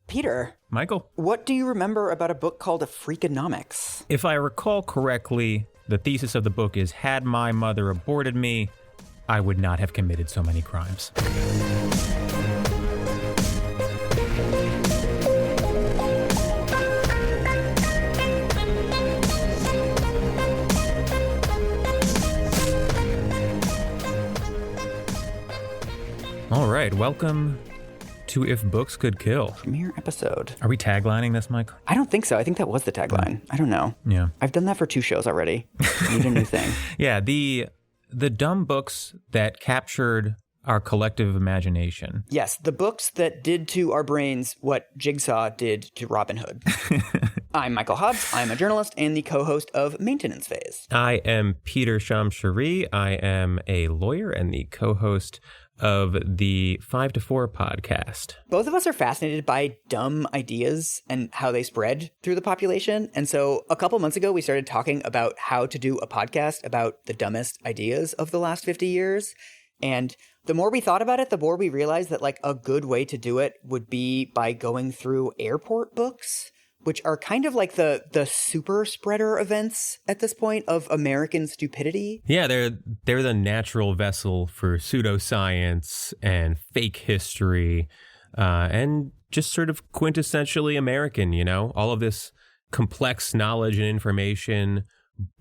Peter, Michael, what do you remember about a book called Freak-Freakonomics? if I recall correctly, the thesis of the book is, had my mother aborted me, I would not have committed so many crimes. All right, welcome to If Books Could Kill. Premiere episode. Are we taglining this, Mike? I don't think so. I think that was the tagline. I don't know. Yeah. I've done that for 2 shows already. Need a new thing. Yeah, the dumb books that captured our collective imagination. Yes, the books that did to our brains what Jigsaw did to Robin Hood. I'm Michael Hobbs. I'm a journalist and the co-host of Maintenance Phase. I am Peter Shamshari. I am a lawyer and the co-host of the 5 to 4 podcast. Both of us are fascinated by dumb ideas and how they spread through the population. And so a couple months ago, we started talking about how to do a podcast about the dumbest ideas of the last 50 years. And the more we thought about it, the more we realized that like a good way to do it would be by going through airport books, which are kind of like the super spreader events at this point of American stupidity. Yeah, they're the natural vessel for pseudoscience and fake history, and just sort of quintessentially American, you know? All of this complex knowledge and information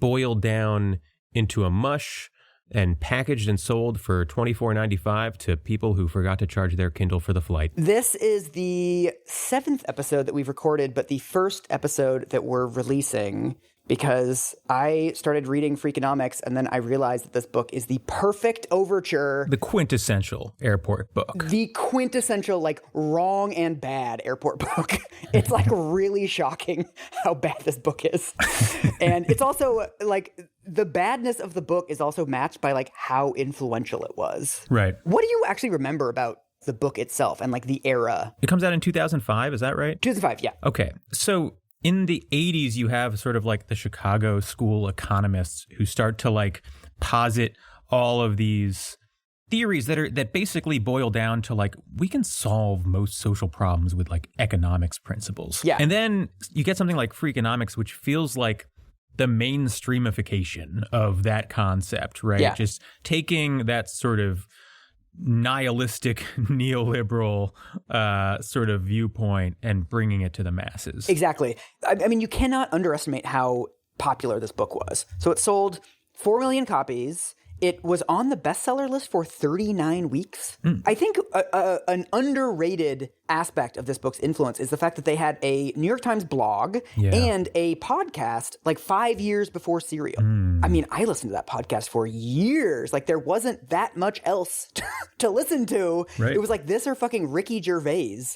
boiled down into a mush and packaged and sold for $24.95 to people who forgot to charge their Kindle for the flight. This is the 7th episode that we've recorded, but the first episode that we're releasing because I started reading Freakonomics and then I realized that this book is the perfect overture. The quintessential airport book. The quintessential, like, wrong and bad airport book. It's, like, really shocking how bad this book is. And it's also, like, the badness of the book is also matched by, like, how influential it was. Right. What do you actually remember about the book itself and, like, the era? It comes out in 2005, is that right? 2005, yeah. Okay, so in the 80s, you have sort of like the Chicago school economists who start to like posit all of these theories that basically boil down to like, we can solve most social problems with like economics principles. Yeah. And then you get something like Freakonomics, which feels like the mainstreamification of that concept, right? Yeah. Just taking that sort of nihilistic neoliberal sort of viewpoint and bringing it to the masses. Exactly. I mean, you cannot underestimate how popular this book was. So it sold 4 million copies. It was on the bestseller list for 39 weeks. I think an underrated aspect of this book's influence is the fact that they had a New York Times blog and a podcast like 5 years before Serial. I mean, I listened to that podcast for years. Like, there wasn't that much else to listen to. Right. It was like this or fucking Ricky Gervais.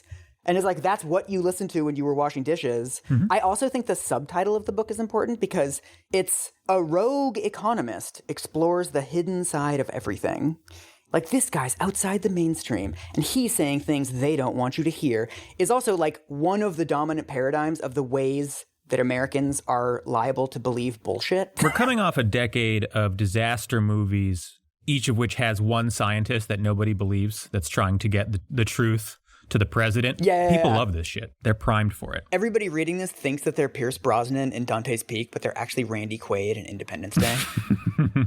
And it's like, that's what you listened to when you were washing dishes. I also think the subtitle of the book is important because it's a rogue economist explores the hidden side of everything. Like, this guy's outside the mainstream and he's saying things they don't want you to hear is also like one of the dominant paradigms of the ways that Americans are liable to believe bullshit. We're coming off a decade of disaster movies, each of which has one scientist that nobody believes that's trying to get the truth to the president. People love this shit. They're primed for it. Everybody reading this thinks that they're Pierce Brosnan in Dante's Peak, but they're actually Randy Quaid in Independence Day.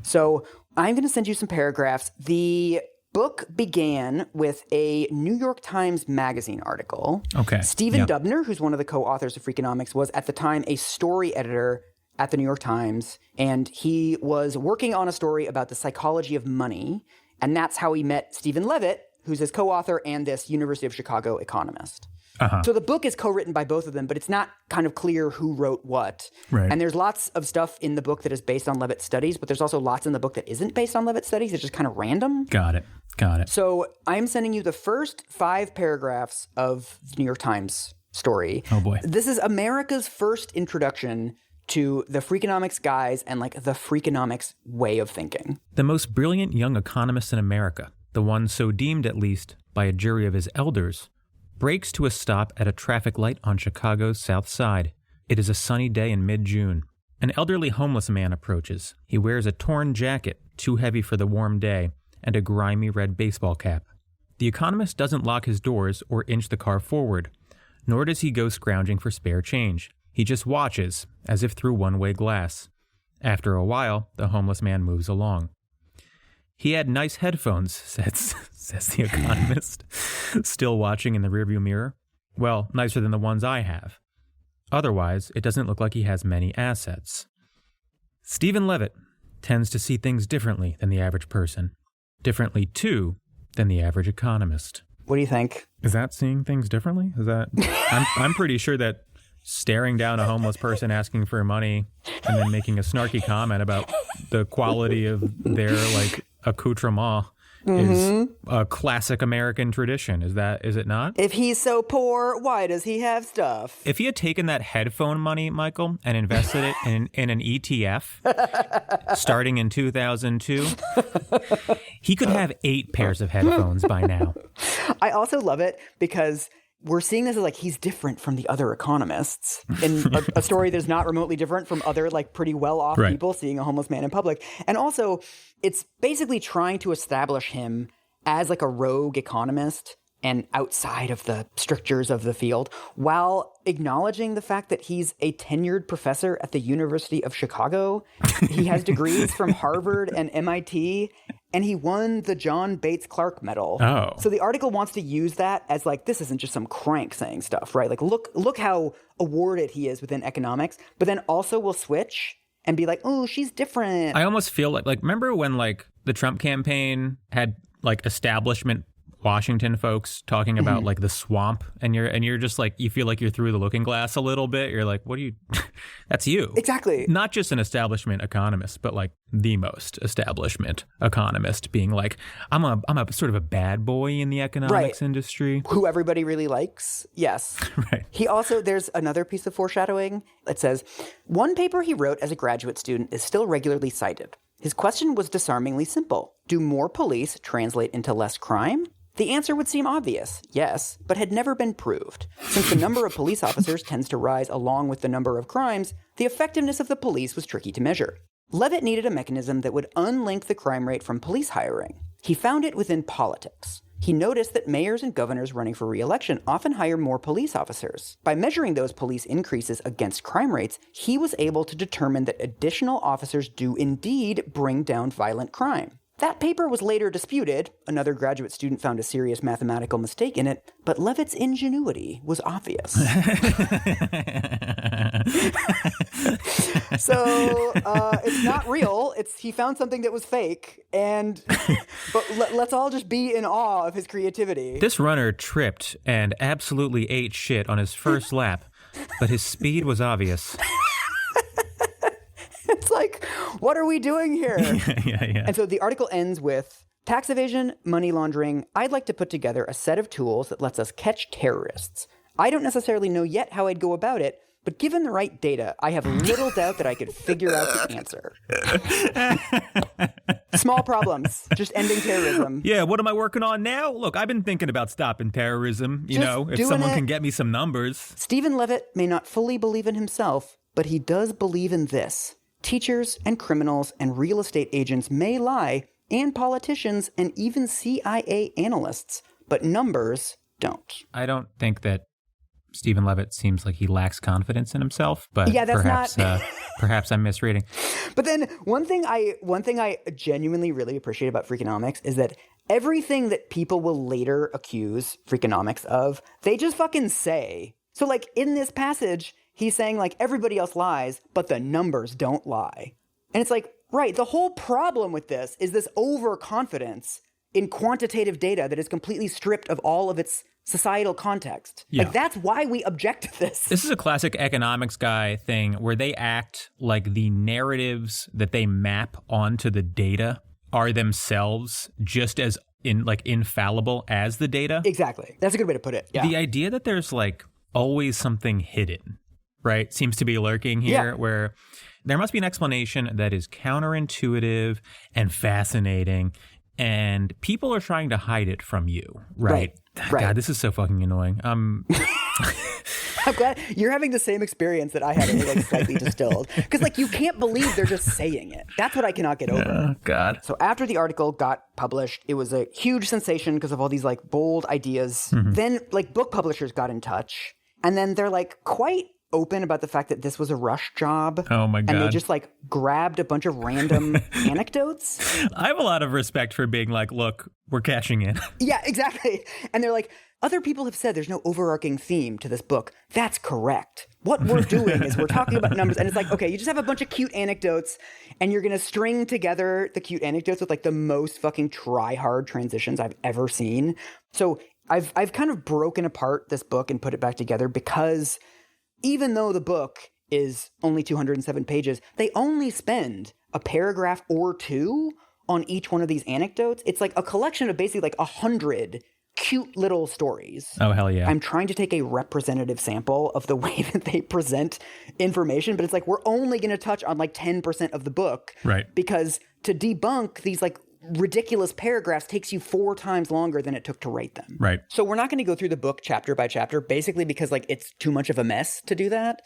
So I'm going to send you some paragraphs. The book began with a New York Times Magazine article. Okay. Stephen Dubner, who's one of the co-authors of Freakonomics, was at the time a story editor at the New York Times, and he was working on a story about the psychology of money, and that's how he met Stephen Levitt, who's his co-author and this University of Chicago economist. So the book is co-written by both of them, but it's not kind of clear who wrote what. Right. And there's lots of stuff in the book that is based on Levitt's studies, but there's also lots in the book that isn't based on Levitt's studies. It's just kind of random. Got it. So I'm sending you the first 5 paragraphs of the New York Times story. Oh boy. This is America's first introduction to the Freakonomics guys and like the Freakonomics way of thinking. The most brilliant young economist in America, the one so deemed at least by a jury of his elders, brakes to a stop at a traffic light on Chicago's South Side. It is a sunny day in mid-June. An elderly homeless man approaches. He wears a torn jacket, too heavy for the warm day, and a grimy red baseball cap. The economist doesn't lock his doors or inch the car forward. nor does he go scrounging for spare change. He just watches, as if through one-way glass. After a while, the homeless man moves along. He had nice headphones, says the economist, still watching in the rearview mirror. Well, nicer than the ones I have. Otherwise, it doesn't look like he has many assets. Stephen Levitt tends to see things differently than the average person. Differently, too, than the average economist. What do you think? Is that seeing things differently? Is that? I'm pretty sure that staring down a homeless person asking for money and then making a snarky comment about the quality of their accoutrement is a classic American tradition. Is it not? If he's so poor, why does he have stuff? If he had taken that headphone money, Michael, and invested it in an ETF starting in 2002, he could have 8 pairs of headphones by now. I also love it because we're seeing this as he's different from the other economists in a story that's not remotely different from other pretty well-off people seeing a homeless man in public. And also it's basically trying to establish him as a rogue economist and outside of the strictures of the field, while acknowledging the fact that he's a tenured professor at the University of Chicago. He has degrees from Harvard and MIT, and he won the John Bates Clark Medal. Oh. So the article wants to use that as this isn't just some crank saying stuff, right? Look how awarded he is within economics, but then also will switch and be oh, she's different. I almost feel remember when the Trump campaign had establishment Washington folks talking about the swamp, and you're just you feel like you're through the looking glass a little bit. You're what do you? That's you. Exactly. Not just an establishment economist, but the most establishment economist, being I'm a sort of a bad boy in the economics industry, who everybody really likes. Yes. Right. He also, there's another piece of foreshadowing that says, one paper he wrote as a graduate student is still regularly cited. His question was disarmingly simple. Do more police translate into less crime? The answer would seem obvious, yes, but had never been proved. Since the number of police officers tends to rise along with the number of crimes, the effectiveness of the police was tricky to measure. Levitt needed a mechanism that would unlink the crime rate from police hiring. He found it within politics. He noticed that mayors and governors running for re-election often hire more police officers. By measuring those police increases against crime rates, he was able to determine that additional officers do indeed bring down violent crime. That paper was later disputed. Another graduate student found a serious mathematical mistake in it, but Levitt's ingenuity was obvious. So it's not real. He found something that was fake, but let's all just be in awe of his creativity. This runner tripped and absolutely ate shit on his first lap, but his speed was obvious. It's what are we doing here? Yeah. And so the article ends with, tax evasion, money laundering. I'd like to put together a set of tools that lets us catch terrorists. I don't necessarily know yet how I'd go about it, but given the right data, I have little doubt that I could figure out the answer. Small problems, just ending terrorism. Yeah, what am I working on now? Look, I've been thinking about stopping terrorism. If someone can get me some numbers. Stephen Levitt may not fully believe in himself, but he does believe in this. Teachers and criminals and real estate agents may lie, and politicians and even CIA analysts, but numbers don't. I don't think that Stephen Levitt seems like he lacks confidence in himself, but perhaps I'm misreading. But then one thing I genuinely really appreciate about Freakonomics is that everything that people will later accuse Freakonomics of, they just fucking say. So in this passage, he's saying everybody else lies, but the numbers don't lie. And it's right, the whole problem with this is this overconfidence in quantitative data that is completely stripped of all of its societal context. Yeah. That's why we object to this. This is a classic economics guy thing where they act like the narratives that they map onto the data are themselves just as infallible as the data. Exactly. That's a good way to put it. Yeah. The idea that there's always something hidden, right, seems to be lurking here, where there must be an explanation that is counterintuitive and fascinating, and people are trying to hide it from you, right? God, this is so fucking annoying. I'm glad you're having the same experience that I had, only slightly distilled. Because you can't believe they're just saying it. That's what I cannot get over. Oh, God. So after the article got published, it was a huge sensation because of all these bold ideas. Mm-hmm. Then book publishers got in touch. And then they're like quite open about the fact that this was a rush job. Oh my God. And they just like grabbed a bunch of random anecdotes. I have a lot of respect for being like, look, we're cashing in. Yeah, exactly. And they're like, other people have said there's no overarching theme to this book. That's correct. What we're doing is we're talking about numbers. And it's like, okay, you just have a bunch of cute anecdotes and you're going to string together the cute anecdotes with like the most fucking try-hard transitions I've ever seen. So I've kind of broken apart this book and put it back together because even though the book is only 207 pages, they only spend a paragraph or two on each one of these anecdotes. It's like a collection of basically like 100 cute little stories. Oh, hell yeah. I'm trying to take a representative sample of the way that they present information, but it's like we're only going to touch on like 10% of the book. Right. Because to debunk these like ridiculous paragraphs takes you 4 times longer than it took to write them. Right. So we're not going to go through the book chapter by chapter, basically because like it's too much of a mess to do that.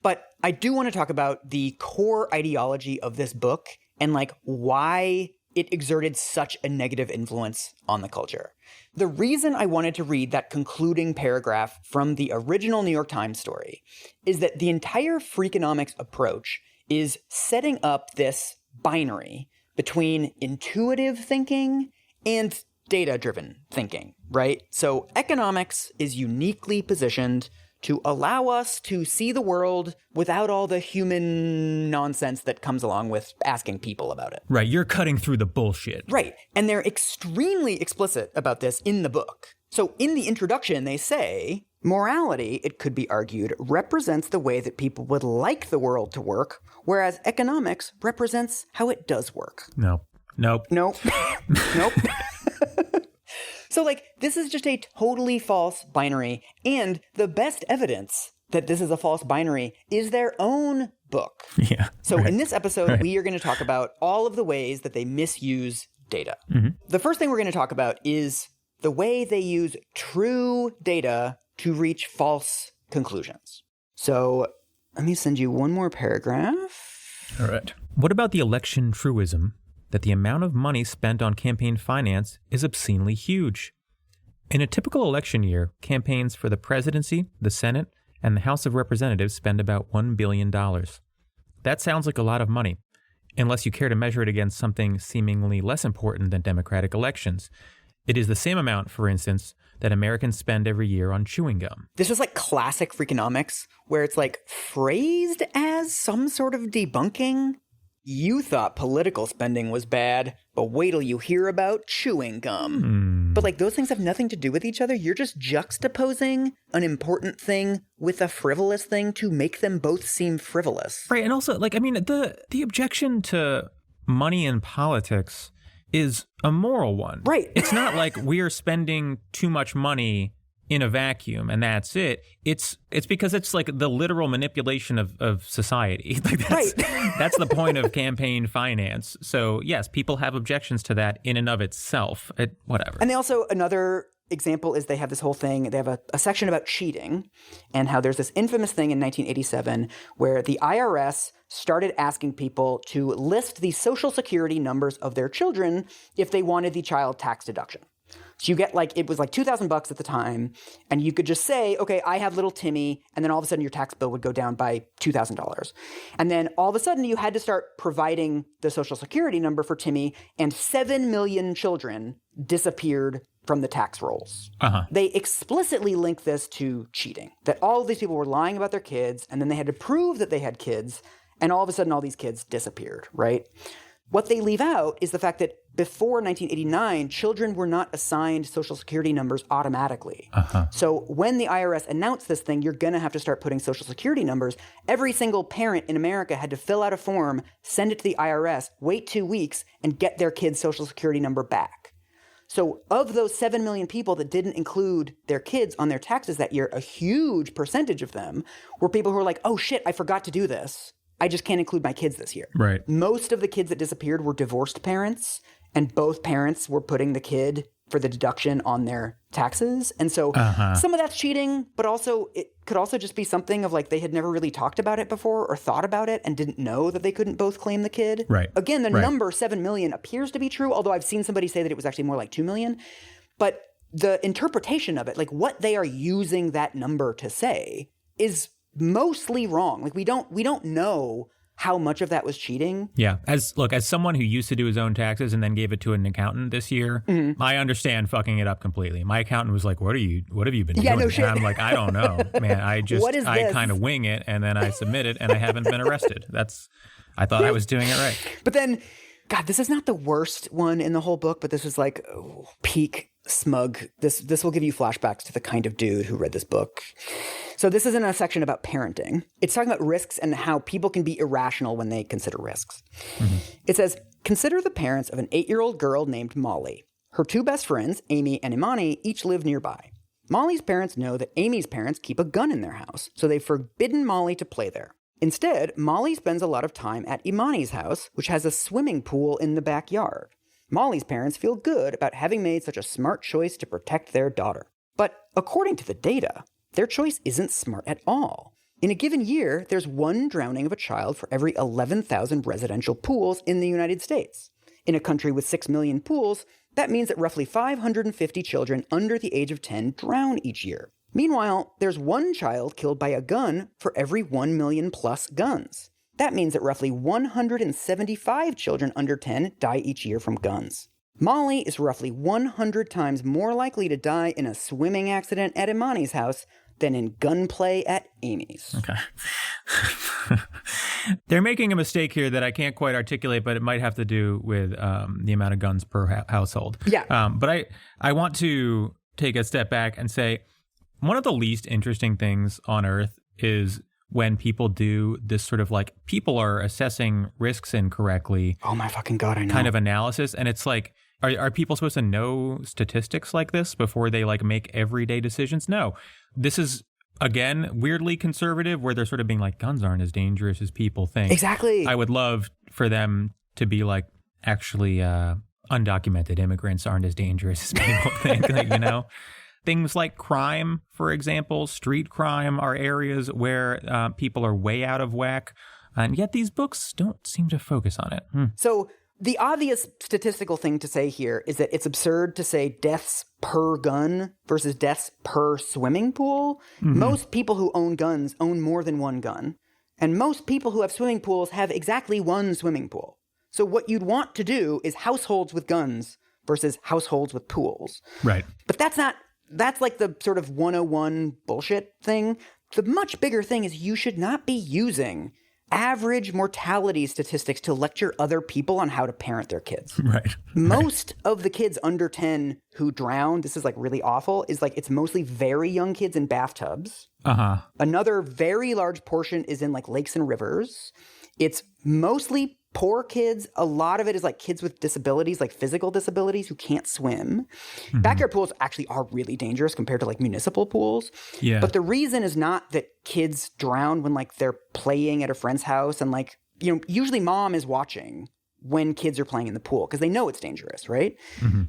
But I do want to talk about the core ideology of this book and like why it exerted such a negative influence on the culture. The reason I wanted to read that concluding paragraph from the original New York Times story is that the entire Freakonomics approach is setting up this binary between intuitive thinking and data-driven thinking, right? So economics is uniquely positioned to allow us to see the world without all the human nonsense that comes along with asking people about it. Right, you're cutting through the bullshit. Right, and they're extremely explicit about this in the book. So in the introduction, they say, morality, it could be argued, represents the way that people would like the world to work, whereas economics represents how it does work. Nope. Nope. Nope. So, like, this is just a totally false binary, and the best evidence that this is a false binary is their own book. Yeah. So right. in this episode, Right. we are going to talk about all of the ways that they misuse data. Mm-hmm. The first thing we're going to talk about is the way they use true data to reach false conclusions. So let me send you one more paragraph. All right. What about the election truism that the amount of money spent on campaign finance is obscenely huge? In a typical election year, campaigns for the presidency, the Senate, and the House of Representatives spend about $1 billion. That sounds like a lot of money, unless you care to measure it against something seemingly less important than democratic elections. It is the same amount, for instance, that Americans spend every year on chewing gum. This is like classic Freakonomics, where it's like phrased as some sort of debunking. You thought political spending was bad, but wait till you hear about chewing gum. But like those things have nothing to do with each other. You're just juxtaposing an important thing with a frivolous thing to make them both seem frivolous. Right, and also, like, I mean, the objection to money in politics is a moral one. Right. It's not like we are spending too much money in a vacuum and that's it. It's because it's like the literal manipulation of society. Like that's the point of campaign finance. So yes, people have objections to that in and of itself. Whatever. And they also, another example is they have this whole thing, they have a section about cheating and how there's this infamous thing in 1987 where the IRS started asking people to list the social security numbers of their children if they wanted the child tax deduction. So you get like, it was like $2,000 at the time, and you could just say, okay, I have little Timmy, and then all of a sudden your tax bill would go down by $2,000. And then all of a sudden you had to start providing the social security number for Timmy, and 7 million children disappeared from the tax rolls. Uh-huh. They explicitly link this to cheating, that all of these people were lying about their kids, and then they had to prove that they had kids, and all of a sudden all these kids disappeared, right? What they leave out is the fact that before 1989, children were not assigned social security numbers automatically. Uh-huh. So when the IRS announced this thing, you're going to have to start putting social security numbers, every single parent in America had to fill out a form, send it to the IRS, wait 2 weeks, and get their kid's social security number back. So of those 7 million people that didn't include their kids on their taxes that year, a huge percentage of them were people who were like, oh shit, I forgot to do this. I just can't include my kids this year. Right. Most of the kids that disappeared were divorced parents, and both parents were putting the kid for the deduction on their taxes. And so some of that's cheating, but also it could also just be something of like they had never really talked about it before or thought about it and didn't know that they couldn't both claim the kid. Right. Again, the Right. number 7 million appears to be true, although I've seen somebody say that it was actually more like 2 million. But the interpretation of it, like what they are using that number to say, is mostly wrong. Like we don't know how much of that was cheating. Yeah. As someone who used to do his own taxes and then gave it to an accountant this year, I understand fucking it up completely. My accountant was like, what have you been doing? No shit. And I'm like, I don't know, man. I kind of wing it and then I submit it and I haven't been arrested. I thought I was doing it right. But then, God, this is not the worst one in the whole book, but this was like peak smug. This will give you flashbacks to the kind of dude who read this book. So this is in a section about parenting. It's talking about risks and how people can be irrational when they consider risks. It says, consider the parents of an 8-year-old girl named Molly. Her 2 best friends, Amy and Imani, each live nearby. Molly's parents know that Amy's parents keep a gun in their house, so they've forbidden Molly to play there. Instead, Molly spends a lot of time at Imani's house, which has a swimming pool in the backyard. Molly's parents feel good about having made such a smart choice to protect their daughter. But according to the data, their choice isn't smart at all. In a given year, there's 1 drowning of a child for every 11,000 residential pools in the United States. In a country with 6 million pools, that means that roughly 550 children under the age of 10 drown each year. Meanwhile, there's 1 child killed by a gun for every 1 million plus guns. That means that roughly 175 children under 10 die each year from guns. Molly is roughly 100 times more likely to die in a swimming accident at Imani's house than in gunplay at Amy's. Okay. They're making a mistake here that I can't quite articulate, but it might have to do with the amount of guns per household. Yeah. But I want to take a step back and say one of the least interesting things on Earth is when people do this sort of like, people are assessing risks incorrectly. Oh my fucking God, I know. Kind of analysis. And it's like, are people supposed to know statistics like this before they like make everyday decisions? No. This is, again, weirdly conservative, where they're sort of being like, guns aren't as dangerous as people think. Exactly. I would love for them to be like, actually, undocumented immigrants aren't as dangerous as people think, you know? Things like crime, for example, street crime are areas where people are way out of whack. And yet these books don't seem to focus on it. So the obvious statistical thing to say here is that it's absurd to say deaths per gun versus deaths per swimming pool. Most people who own guns own more than 1 gun. And most people who have swimming pools have exactly 1 swimming pool. So what you'd want to do is households with guns versus households with pools. Right. But that's like the sort of 101 bullshit thing. The much bigger thing is you should not be using average mortality statistics to lecture other people on how to parent their kids. Right. Most of the kids under 10 who drown, this is like really awful, is like it's mostly very young kids in bathtubs. Another very large portion is in like lakes and rivers. It's mostly poor kids. A lot of it is like kids with disabilities, like physical disabilities who can't swim. Backyard pools actually are really dangerous compared to like municipal pools. Yeah. But the reason is not that kids drown when like they're playing at a friend's house and like, you know, usually mom is watching when kids are playing in the pool because they know it's dangerous, right?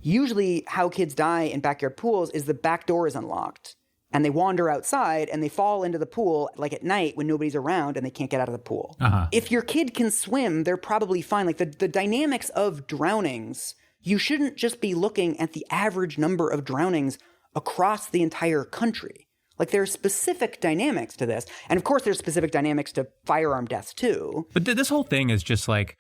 Usually how kids die in backyard pools is the back door is unlocked and they wander outside and they fall into the pool like at night when nobody's around and they can't get out of the pool. If your kid can swim, they're probably fine. Like the dynamics of drownings, you shouldn't just be looking at the average number of drownings across the entire country. Like there are specific dynamics to this. And of course there's specific dynamics to firearm deaths too. But this whole thing is just like,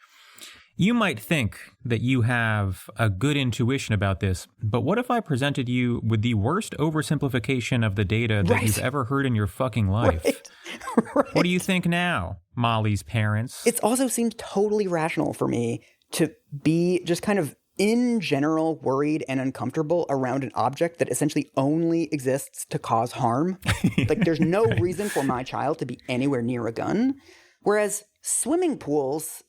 you might think that you have a good intuition about this, but what if I presented you with the worst oversimplification of the data that you've ever heard in your fucking life? Right. What do you think now, Molly's parents? It also seems totally rational for me to be just kind of in general worried and uncomfortable around an object that essentially only exists to cause harm. Like there's no reason for my child to be anywhere near a gun. Whereas swimming pools,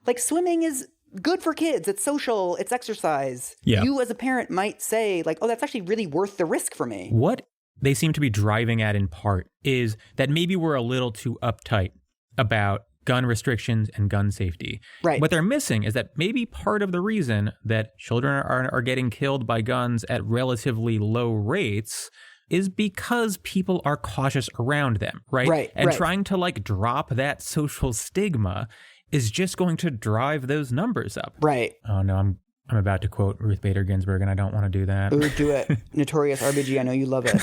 like swimming is good for kids. It's social. It's exercise. Yeah. You as a parent might say like, oh, that's actually really worth the risk for me. What they seem to be driving at in part is that maybe we're a little too uptight about gun restrictions and gun safety. Right. What they're missing is that maybe part of the reason that children are getting killed by guns at relatively low rates is because people are cautious around them, right? Right. And trying to like drop that social stigma is just going to drive those numbers up. Right. Oh no, I'm about to quote Ruth Bader Ginsburg, and I don't want to do that. Ooh, do it. Notorious RBG, I know you love it.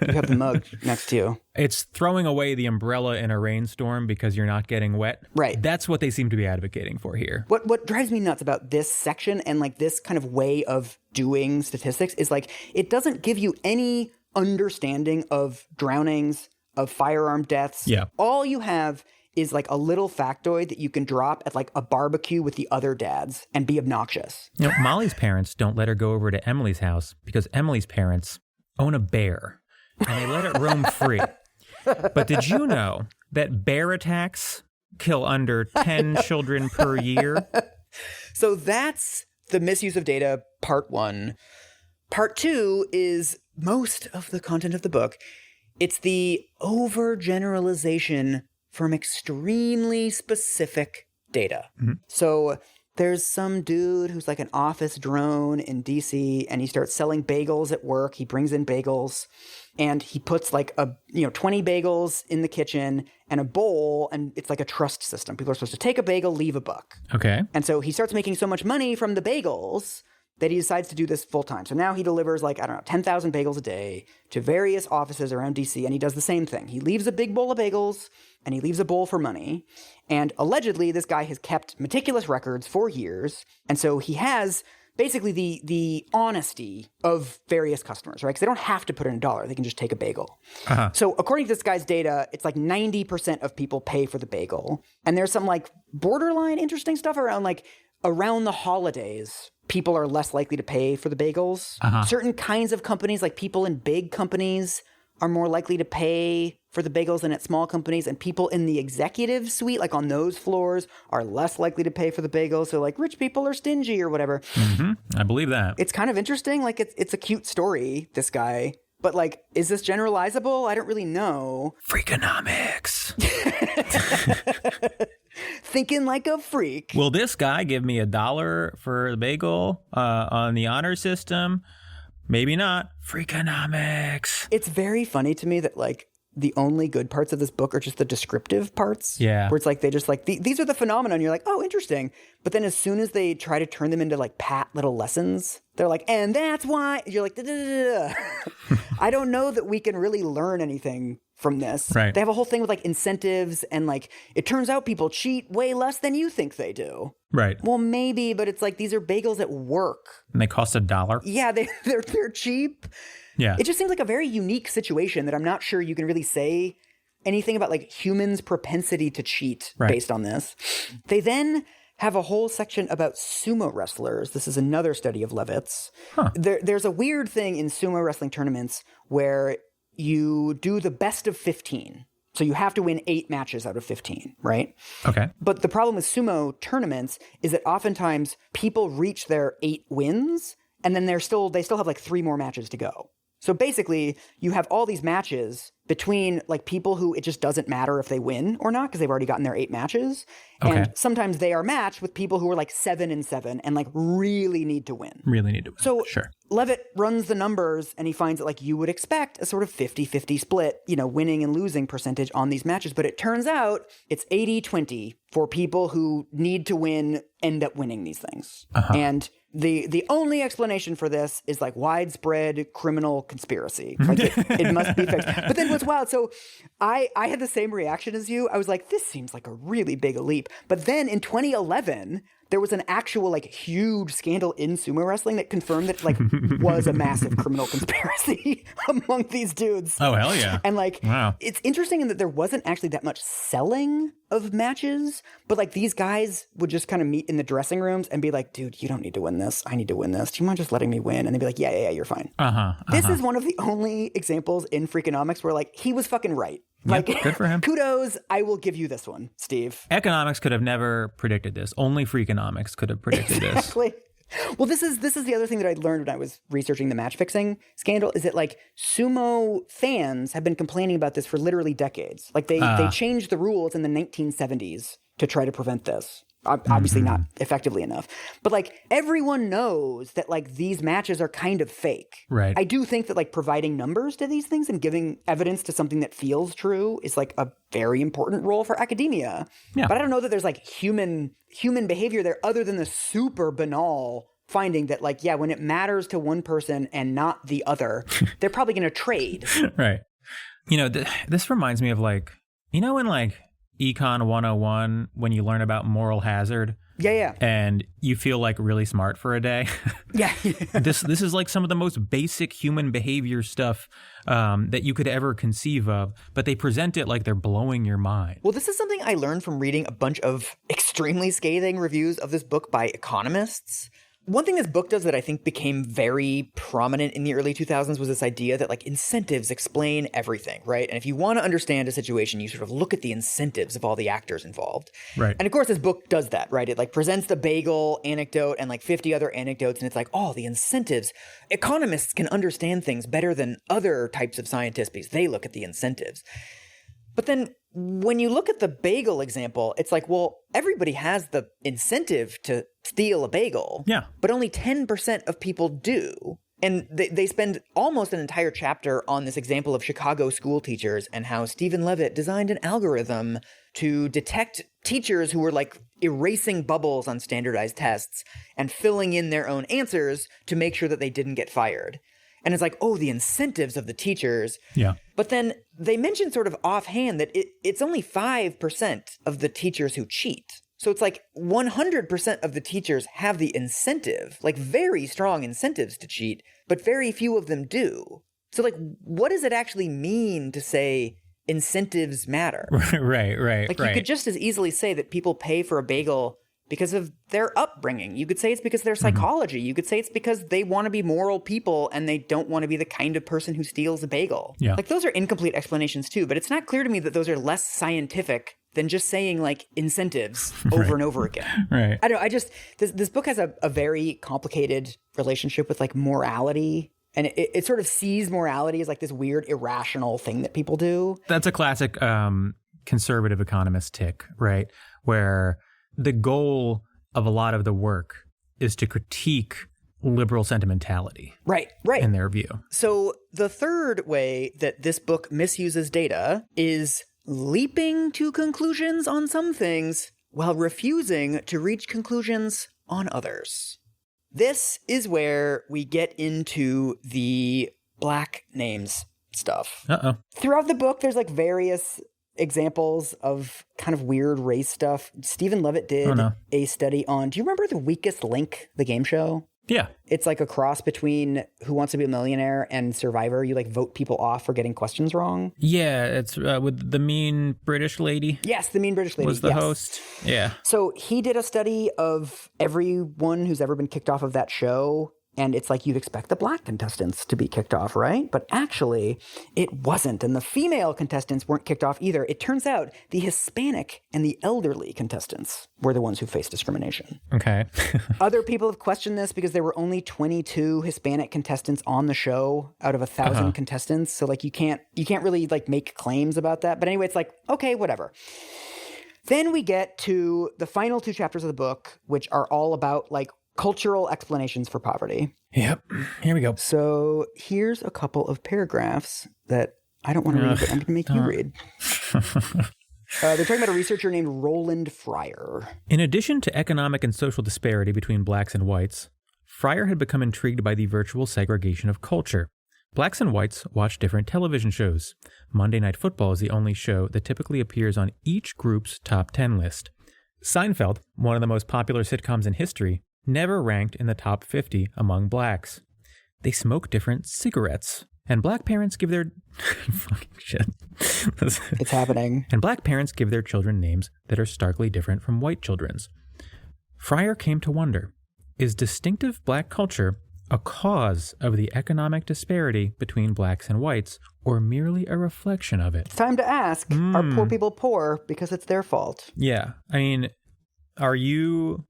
You have the mug next to you. It's throwing away the umbrella in a rainstorm because you're not getting wet. Right. That's what they seem to be advocating for here. What drives me nuts about this section and like this kind of way of doing statistics is like it doesn't give you any understanding of drownings, of firearm deaths. Yeah. All you have is like a little factoid that you can drop at like a barbecue with the other dads and be obnoxious. You know, Molly's parents don't let her go over to Emily's house because Emily's parents own a bear and they let it roam free. But did you know that bear attacks kill under 10 children per year? So that's the misuse of data, part 1. Part 2 is most of the content of the book. It's the overgeneralization from extremely specific data. Mm-hmm. So there's some dude who's like an office drone in DC and he starts selling bagels at work. He brings in bagels and he puts like 20 bagels in the kitchen and a bowl, and it's like a trust system. People are supposed to take a bagel, leave a buck. Okay. And so he starts making so much money from the bagels that he decides to do this full time. So now he delivers 10,000 bagels a day to various offices around DC, and he does the same thing. He leaves a big bowl of bagels and he leaves a bowl for money. And allegedly, this guy has kept meticulous records for years. And so he has basically the honesty of various customers, right? Because they don't have to put in $1. They can just take a bagel. Uh-huh. So according to this guy's data, it's like 90% of people pay for the bagel. And there's some like borderline interesting stuff around the holidays, people are less likely to pay for the bagels. Uh-huh. Certain kinds of companies, like people in big companies, are more likely to pay for the bagels than at small companies. And people in the executive suite, like on those floors, are less likely to pay for the bagels. So like rich people are stingy or whatever. Mm-hmm. I believe that. It's kind of interesting. Like it's a cute story, this guy. But like, is this generalizable? I don't really know. Freakonomics. Thinking like a freak. Will this guy give me $1 for the bagel on the honor system? Maybe not. Freakonomics. It's very funny to me that like the only good parts of this book are just the descriptive parts. Yeah. Where it's like they just like, these are the phenomena, and you're like, oh, interesting. But then as soon as they try to turn them into like pat little lessons, they're like, and that's why. You're like, I don't know that we can really learn anything from this. Right. They have a whole thing with like incentives, and like it turns out people cheat way less than you think they do. Right. Well, maybe, but it's like these are bagels at work. And they cost $1. Yeah, they're cheap. Yeah. It just seems like a very unique situation that I'm not sure you can really say anything about like humans' propensity to cheat based on this. They then have a whole section about sumo wrestlers. This is another study of Levitt's. Huh. There's a weird thing in sumo wrestling tournaments where you do the best of 15. So you have to win 8 matches out of 15, right? Okay. But the problem with sumo tournaments is that oftentimes people reach their 8 wins and then they still have like 3 more matches to go. So basically, you have all these matches between like people who it just doesn't matter if they win or not because they've already gotten their 8 matches. Okay. And sometimes they are matched with people who are like 7-7 and like really need to win. Really need to win. So sure. Levitt runs the numbers and he finds that like you would expect a sort of 50-50 split, winning and losing percentage on these matches. But it turns out it's 80-20 for people who need to win, end up winning these things. Uh-huh. And the only explanation for this is like widespread criminal conspiracy. Like it must be fixed. But then what's wild, so I had the same reaction as you. I was like, this seems like a really big leap. But then in 2011, there was an actual like huge scandal in sumo wrestling that confirmed that like was a massive criminal conspiracy among these dudes. Oh, hell yeah. And like, wow. It's interesting in that there wasn't actually that much selling of matches, but like these guys would just kind of meet in the dressing rooms and be like, dude, you don't need to win this. I need to win this. Do you mind just letting me win? And they'd be like, yeah, you're fine. This is one of the only examples in Freakonomics where like he was fucking right. Like, yep, good for him. Kudos. I will give you this one, Steve. Economics could have never predicted this. Only Freakonomics could have predicted exactly. Well, this is the other thing that I learned when I was researching the match fixing scandal is that like sumo fans have been complaining about this for literally decades. Like they changed the rules in the 1970s to try to prevent this. Obviously not effectively enough. But like everyone knows that like these matches are kind of fake. Right. I do think that like providing numbers to these things and giving evidence to something that feels true is like a very important role for academia. Yeah. But I don't know that there's like human behavior there other than the super banal finding that, like, yeah, when it matters to one person and not the other, they're probably going to trade. Right. You know, this reminds me of, like, you know, in like Econ 101, when you learn about moral hazard. Yeah. And you feel like really smart for a day. Yeah. This is like some of the most basic human behavior stuff that you could ever conceive of, but they present it like they're blowing your mind. Well, this is something I learned from reading a bunch of extremely scathing reviews of this book by economists. One thing this book does that I think became very prominent in the early 2000s was this idea that, like, incentives explain everything, right? And if you want to understand a situation, you sort of look at the incentives of all the actors involved. Right. And of course, this book does that, right? It, like, presents the bagel anecdote and, like, 50 other anecdotes, and it's like, oh, the incentives. Economists can understand things better than other types of scientists because they look at the incentives. But then when you look at the bagel example, it's like, well, everybody has the incentive to steal a bagel. Yeah. But only 10% of people do. And they spend almost an entire chapter on this example of Chicago school teachers and how Stephen Levitt designed an algorithm to detect teachers who were, like, erasing bubbles on standardized tests and filling in their own answers to make sure that they didn't get fired. And it's like, oh, the incentives of the teachers. Yeah. But then they mention sort of offhand that it's only 5% of the teachers who cheat. So it's like 100% of the teachers have the incentive, like very strong incentives to cheat, but very few of them do. So, like, what does it actually mean to say incentives matter? Right. Like, you could just as easily say that people pay for a bagel because of their upbringing. You could say it's because of their psychology. Mm-hmm. You could say it's because they want to be moral people and they don't want to be the kind of person who steals a bagel. Yeah. Like, those are incomplete explanations too, but it's not clear to me that those are less scientific than just saying, like, incentives over and over again. Right. I don't know. This book has a very complicated relationship with, like, morality. And it sort of sees morality as, like, this weird irrational thing that people do. That's a classic conservative economist tick, right? Where the goal of a lot of the work is to critique liberal sentimentality. Right. In their view. So the third way that this book misuses data is leaping to conclusions on some things while refusing to reach conclusions on others. This is where we get into the black names stuff. Uh-oh. Throughout the book, there's, like, various examples of kind of weird race stuff. Stephen Levitt did a study on, do you remember The Weakest Link, the game show? Yeah. It's like a cross between Who Wants to Be a Millionaire and Survivor. You, like, vote people off for getting questions wrong. Yeah, it's with the mean British lady. Yes, the mean British lady was the host. Yeah. So he did a study of everyone who's ever been kicked off of that show. And it's like, you'd expect the black contestants to be kicked off, right? But actually, it wasn't. And the female contestants weren't kicked off either. It turns out the Hispanic and the elderly contestants were the ones who faced discrimination. Okay. Other people have questioned this because there were only 22 Hispanic contestants on the show out of 1,000 contestants. So, like, you can't really, like, make claims about that. But anyway, it's like, okay, whatever. Then we get to the final two chapters of the book, which are all about, like, cultural explanations for poverty. Yep. Here we go. So here's a couple of paragraphs that I don't want to read, but I'm going to make you read. They're talking about a researcher named Roland Fryer. In addition to economic and social disparity between blacks and whites, Fryer had become intrigued by the virtual segregation of culture. Blacks and whites watch different television shows. Monday Night Football is the only show that typically appears on each group's top 10 list. Seinfeld, one of the most popular sitcoms in history, never ranked in the top 50 among blacks. They smoke different cigarettes, and black parents give their fucking shit. It's happening. And black parents give their children names that are starkly different from white children's. Fryer came to wonder, is distinctive black culture a cause of the economic disparity between blacks and whites, or merely a reflection of it? It's time to ask, are poor people poor because it's their fault? Yeah. I mean, are you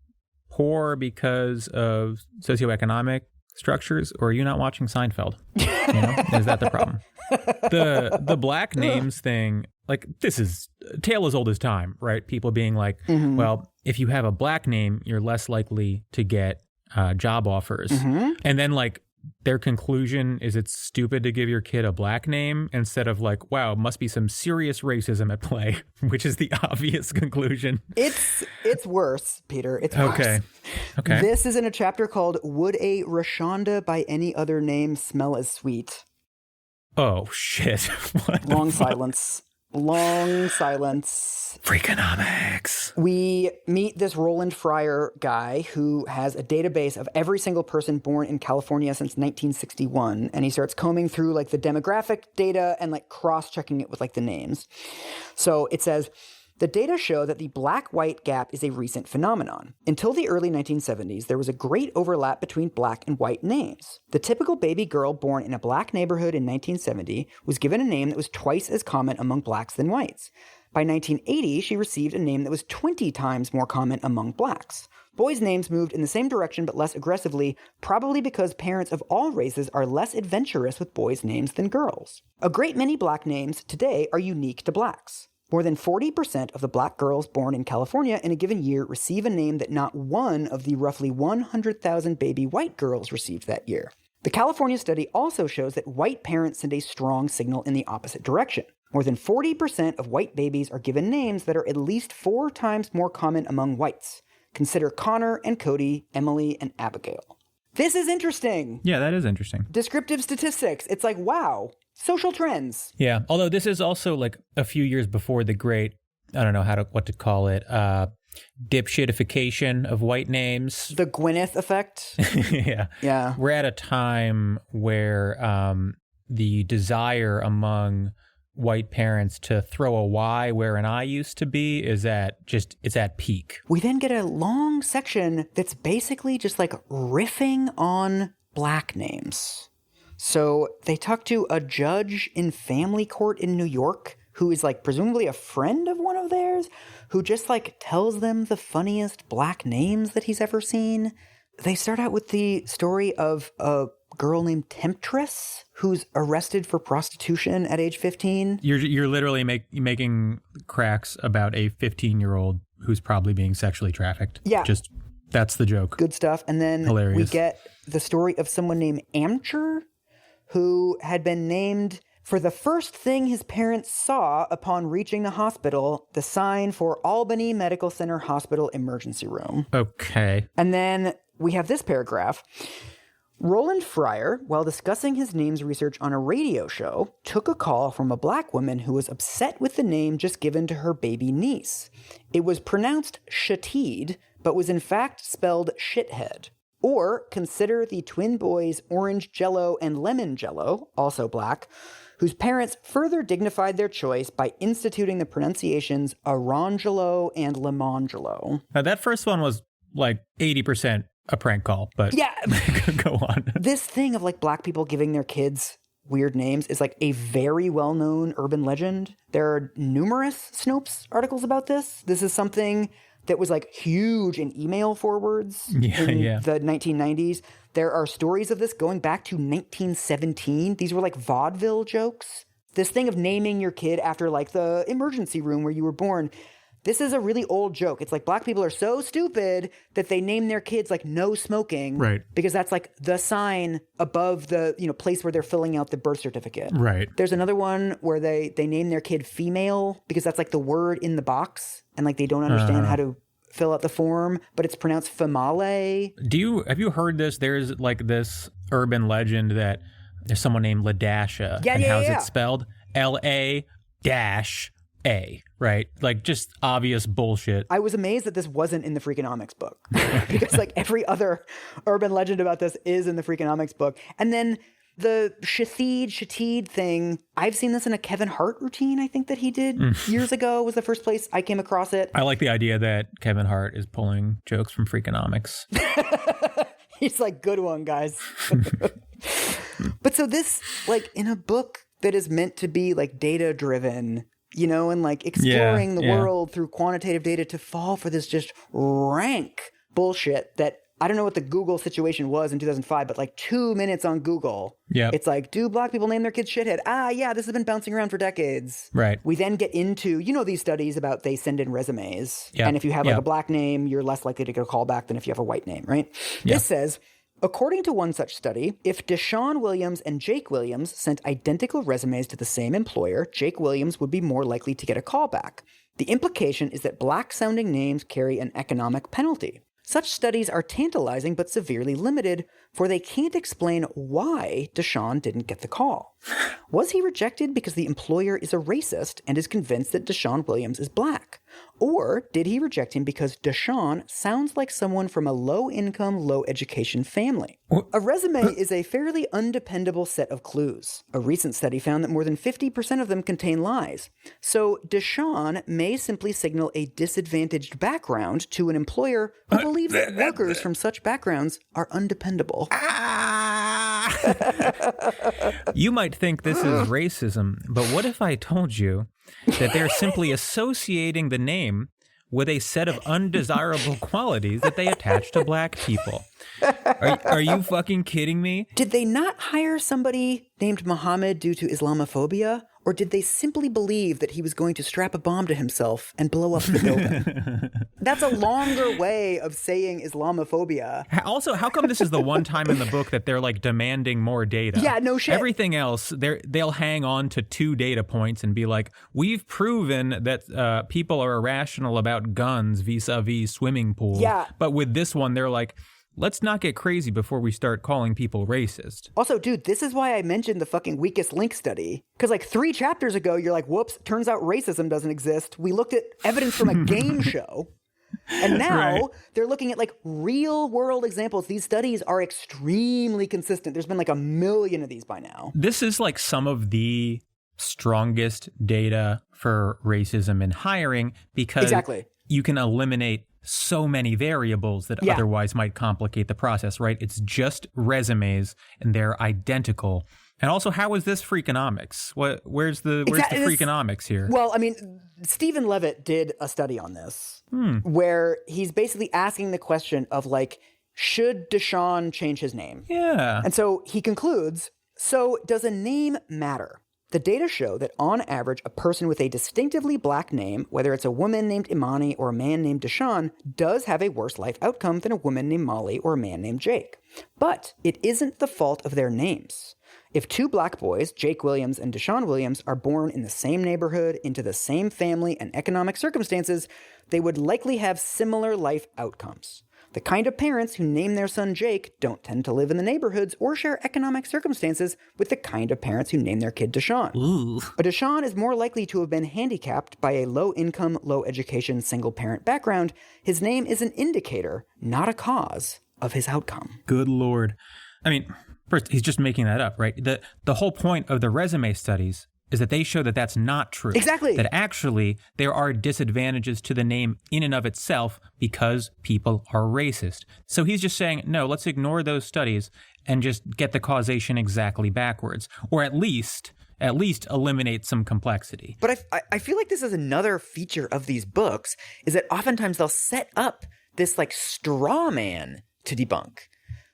poor because of socioeconomic structures, or are you not watching Seinfeld? You know? Is that the problem? The black names thing, like, this is a tale as old as time, right? People being like, well, if you have a black name, you're less likely to get job offers. And then, like, their conclusion is it's stupid to give your kid a black name instead of like, wow, must be some serious racism at play, which is the obvious conclusion. It's worse, Peter. It's worse. Okay. This is in a chapter called Would a Rashonda by Any Other Name Smell as Sweet? Oh, shit. Long silence. Long silence. Freakonomics. We meet this Roland Fryer guy who has a database of every single person born in California since 1961. And he starts combing through like the demographic data and like cross-checking it with like the names. So it says, the data show that the black-white gap is a recent phenomenon. Until the early 1970s, there was a great overlap between black and white names. The typical baby girl born in a black neighborhood in 1970 was given a name that was twice as common among blacks than whites. By 1980, she received a name that was 20 times more common among blacks. Boys' names moved in the same direction but less aggressively, probably because parents of all races are less adventurous with boys' names than girls. A great many black names today are unique to blacks. More than 40% of the black girls born in California in a given year receive a name that not one of the roughly 100,000 baby white girls received that year. The California study also shows that white parents send a strong signal in the opposite direction. More than 40% of white babies are given names that are at least 4 times more common among whites. Consider Connor and Cody, Emily, and Abigail. This is interesting. Yeah, that is interesting. Descriptive statistics. It's like, wow. Social trends. Yeah, although this is also like a few years before the great, I don't know what to call it, dipshitification of white names. The Gwyneth effect. Yeah. We're at a time where the desire among white parents to throw a Y where an I used to be is it's at peak. We then get a long section that's basically just like riffing on black names. So they talk to a judge in family court in New York who is like presumably a friend of one of theirs who just like tells them the funniest black names that he's ever seen. They start out with the story of a girl named Temptress who's arrested for prostitution at age 15. You're literally making cracks about a 15-year-old who's probably being sexually trafficked. Yeah. Just that's the joke. Good stuff. And then Hilarious. We get the story of someone named Amcher who had been named for the first thing his parents saw upon reaching the hospital, the sign for Albany Medical Center Hospital Emergency Room. Okay. And then we have this paragraph. Roland Fryer, while discussing his names research on a radio show, took a call from a black woman who was upset with the name just given to her baby niece. It was pronounced Shatid, but was in fact spelled shithead. Or consider the twin boys Orange Jello and Lemon Jello, also black, whose parents further dignified their choice by instituting the pronunciations Arangelo and Lemangelo. That first one was like 80% a prank call, but yeah, go on. This thing of like black people giving their kids weird names is like a very well-known urban legend. There are numerous Snopes articles about this. This is something that was like huge in email forwards in the 1990s. There are stories of this going back to 1917. These were like vaudeville jokes. This thing of naming your kid after like the emergency room where you were born. This is a really old joke. It's like black people are so stupid that they name their kids like no smoking. Right. Because that's like the sign above the, place where they're filling out the birth certificate. Right. There's another one where they name their kid female because that's like the word in the box and like they don't understand how to fill out the form, but it's pronounced female. Have you heard this? There's like this urban legend that there's someone named Ladasha. How's it spelled? LA-A, right? Like just obvious bullshit. I was amazed that this wasn't in the Freakonomics book because like every other urban legend about this is in the Freakonomics book. And then the Shatid thing, I've seen this in a Kevin Hart routine, I think that he did years ago, was the first place I came across it. I like the idea that Kevin Hart is pulling jokes from Freakonomics. He's like, good one, guys. But so this, like in a book that is meant to be like data driven, and like exploring the world through quantitative data, to fall for this just rank bullshit that I don't know what the Google situation was in 2005, but like 2 minutes on Google, it's like, do black people name their kids shithead? Yeah, this has been bouncing around for decades. Right. We then get into, these studies about they send in resumes. And if you have like a black name, you're less likely to get a call back than if you have a white name, right? This says, According to one such study, if Deshaun Williams and Jake Williams sent identical resumes to the same employer, Jake Williams would be more likely to get a call back. The implication is that black-sounding names carry an economic penalty. Such studies are tantalizing but severely limited, for they can't explain why Deshaun didn't get the call. Was he rejected because the employer is a racist and is convinced that Deshaun Williams is black? Or did he reject him because Deshaun sounds like someone from a low-income, low-education family? A resume is a fairly undependable set of clues. A recent study found that more than 50% of them contain lies. So Deshaun may simply signal a disadvantaged background to an employer who believes that workers from such backgrounds are undependable. You might think this is racism, but what if I told you that they're simply associating the name with a set of undesirable qualities that they attach to black people? Are you fucking kidding me? Did they not hire somebody named Muhammad due to Islamophobia? Or did they simply believe that he was going to strap a bomb to himself and blow up the building? That's a longer way of saying Islamophobia. Also, how come this is the one time in the book that they're like demanding more data? Yeah, no shit. Everything else, they'll hang on to 2 data points and be like, we've proven that people are irrational about guns vis-a-vis swimming pools. Yeah. But with this one, they're like, let's not get crazy before we start calling people racist. Also, dude, this is why I mentioned the fucking weakest link study. Because like 3 chapters ago, you're like, whoops, turns out racism doesn't exist. We looked at evidence from a game show. And now they're looking at like real world examples. These studies are extremely consistent. There's been like 1 million of these by now. This is like some of the strongest data for racism in hiring because you can eliminate so many variables that otherwise might complicate the process, right? It's just resumes and they're identical. And also, how is this Freakonomics? Where's the Freakonomics here? Well, I mean, Stephen Levitt did a study on this where he's basically asking the question of like, should Deshaun change his name? Yeah. And so he concludes, so does a name matter? The data show that on average, a person with a distinctively black name, whether it's a woman named Imani or a man named Deshaun, does have a worse life outcome than a woman named Molly or a man named Jake. But it isn't the fault of their names. If 2 black boys, Jake Williams and Deshaun Williams, are born in the same neighborhood, into the same family and economic circumstances, they would likely have similar life outcomes. The kind of parents who name their son Jake don't tend to live in the neighborhoods or share economic circumstances with the kind of parents who name their kid Deshaun. Ooh. A Deshaun is more likely to have been handicapped by a low-income, low-education, single-parent background. His name is an indicator, not a cause, of his outcome. Good Lord. I mean, first, he's just making that up, right? The whole point of the resume studies is that they show that that's not true. Exactly. That actually there are disadvantages to the name in and of itself because people are racist. So he's just saying, no, let's ignore those studies and just get the causation exactly backwards, or at least eliminate some complexity. But I feel like this is another feature of these books, is that oftentimes they'll set up this like straw man to debunk.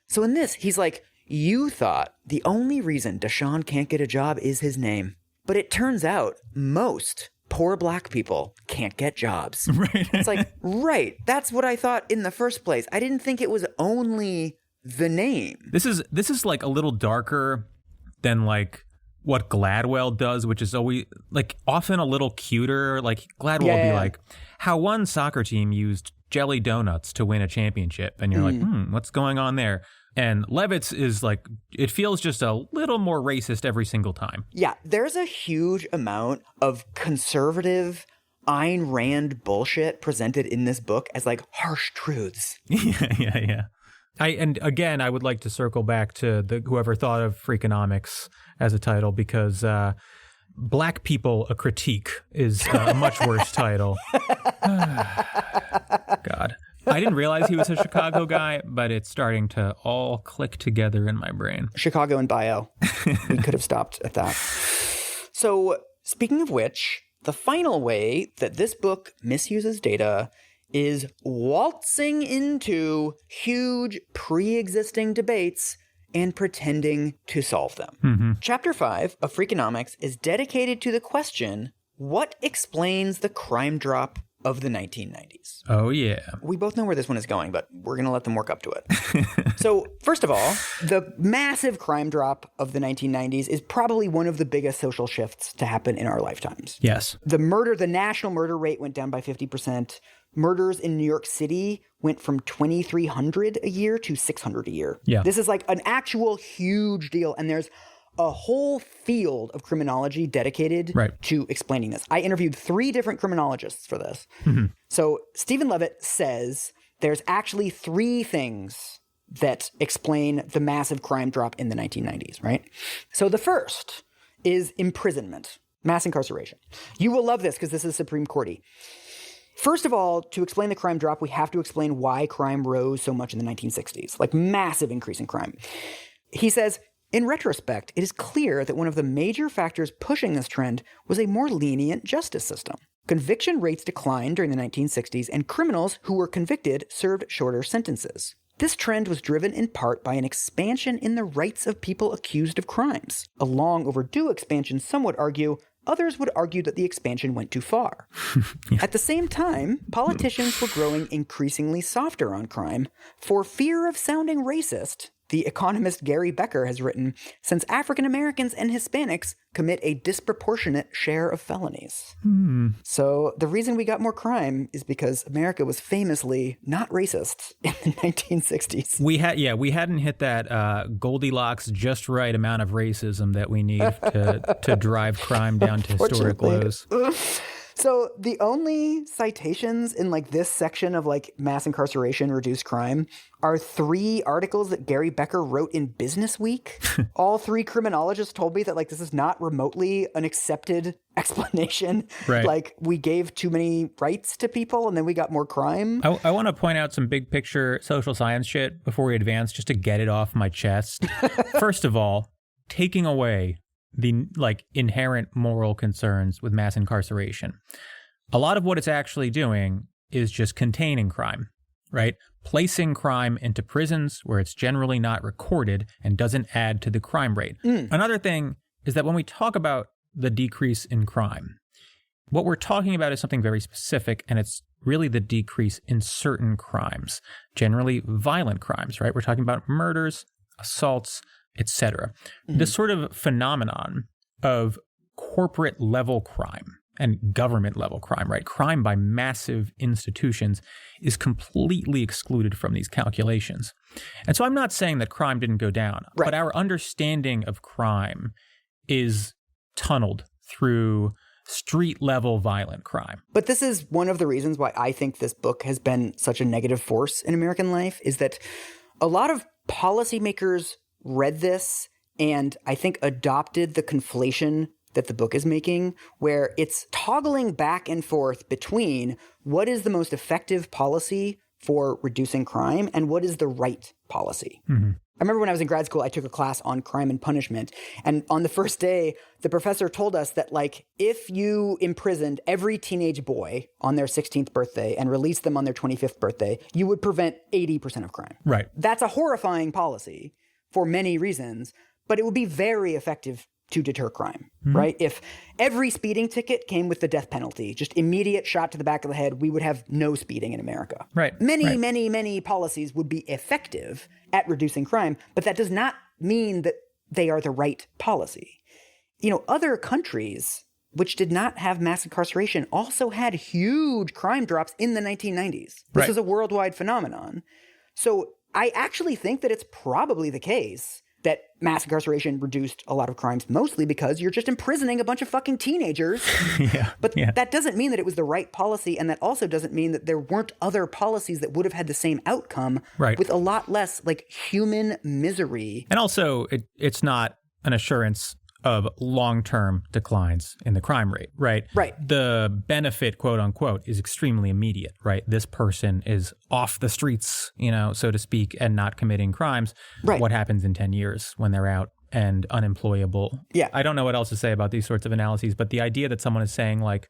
So in this, he's like, you thought the only reason Deshaun can't get a job is his name. But it turns out most poor black people can't get jobs. Right. It's like, right, that's what I thought in the first place. I didn't think it was only the name. This is like a little darker than like what Gladwell does, which is always like often a little cuter. Like Gladwell will be like, how one soccer team used jelly donuts to win a championship. And you're like, what's going on there? And Levitt's is like, it feels just a little more racist every single time. Yeah, there's a huge amount of conservative Ayn Rand bullshit presented in this book as like harsh truths. Yeah. And again, I would like to circle back to whoever thought of Freakonomics as a title because Black People, a Critique is a much worse title. God. I didn't realize he was a Chicago guy, but it's starting to all click together in my brain. Chicago and bio. We could have stopped at that. So, speaking of which, the final way that this book misuses data is waltzing into huge pre-existing debates and pretending to solve them. Mm-hmm. Chapter 5 of Freakonomics is dedicated to the question, what explains the crime drop of the 1990s. Oh, yeah. We both know where this one is going, but we're going to let them work up to it. So, first of all, the massive crime drop of the 1990s is probably one of the biggest social shifts to happen in our lifetimes. Yes. The national murder rate went down by 50%. Murders in New York City went from 2,300 a year to 600 a year. Yeah. This is like an actual huge deal. And there's a whole field of criminology dedicated to explaining this. I interviewed 3 different criminologists for this. Mm-hmm. So Stephen Levitt says there's actually 3 things that explain the massive crime drop in the 1990s, right? So the first is imprisonment, mass incarceration. You will love this because this is Supreme Court-y. First of all, to explain the crime drop, we have to explain why crime rose so much in the 1960s, like massive increase in crime. He says, in retrospect, it is clear that one of the major factors pushing this trend was a more lenient justice system. Conviction rates declined during the 1960s, and criminals who were convicted served shorter sentences. This trend was driven in part by an expansion in the rights of people accused of crimes. A long overdue expansion, some would argue. Others would argue that the expansion went too far. At the same time, politicians were growing increasingly softer on crime for fear of sounding racist. The economist Gary Becker has written, since African Americans and Hispanics commit a disproportionate share of felonies. So the reason we got more crime is because America was famously not racist in the 1960s. We hadn't hit that Goldilocks just right amount of racism that we need to drive crime down to historic lows. So the only citations in like this section of like mass incarceration, reduced crime are 3 articles that Gary Becker wrote in Business Week. All 3 criminologists told me that like this is not remotely an accepted explanation. Right. Like we gave too many rights to people and then we got more crime. I want to point out some big picture social science shit before we advance, just to get it off my chest. First of all, taking away the like inherent moral concerns with mass incarceration. A lot of what it's actually doing is just containing crime, right? Placing crime into prisons where it's generally not recorded and doesn't add to the crime rate. Another thing is that when we talk about the decrease in crime, what we're talking about is something very specific, and it's really the decrease in certain crimes, generally violent crimes, right? We're talking about murders, assaults, etc. This sort of phenomenon of corporate level crime and government level crime, right? Crime by massive institutions is completely excluded from these calculations. And so I'm not saying that crime didn't go down, but our understanding of crime is tunneled through street level violent crime. But this is one of the reasons why I think this book has been such a negative force in American life, is that a lot of policymakers read this and I think adopted the conflation that the book is making, where it's toggling back and forth between what is the most effective policy for reducing crime and what is the right policy. I remember when I was in grad school, I took a class on crime and punishment. And on the first day, the professor told us that, like, if you imprisoned every teenage boy on their 16th birthday and released them on their 25th birthday, you would prevent 80% of crime. Right. That's a horrifying policy for many reasons, but it would be very effective to deter crime, right? If every speeding ticket came with the death penalty, just immediate shot to the back of the head, we would have no speeding in America. Right. Many policies would be effective at reducing crime, but that does not mean that they are the right policy. You know, other countries which did not have mass incarceration also had huge crime drops in the 1990s. This is a worldwide phenomenon. So I actually think that it's probably the case that mass incarceration reduced a lot of crimes, mostly because you're just imprisoning a bunch of fucking teenagers. But that doesn't mean that it was the right policy, and that also doesn't mean that there weren't other policies that would have had the same outcome with a lot less, like, human misery. And also, it's not an assurance of long-term declines in the crime rate, right? Right. The benefit, quote unquote, is extremely immediate, right? This person is off the streets, you know, so to speak, and not committing crimes. Right. What happens in 10 years when they're out and unemployable? Yeah. I don't know what else to say about these sorts of analyses, but the idea that someone is saying, like,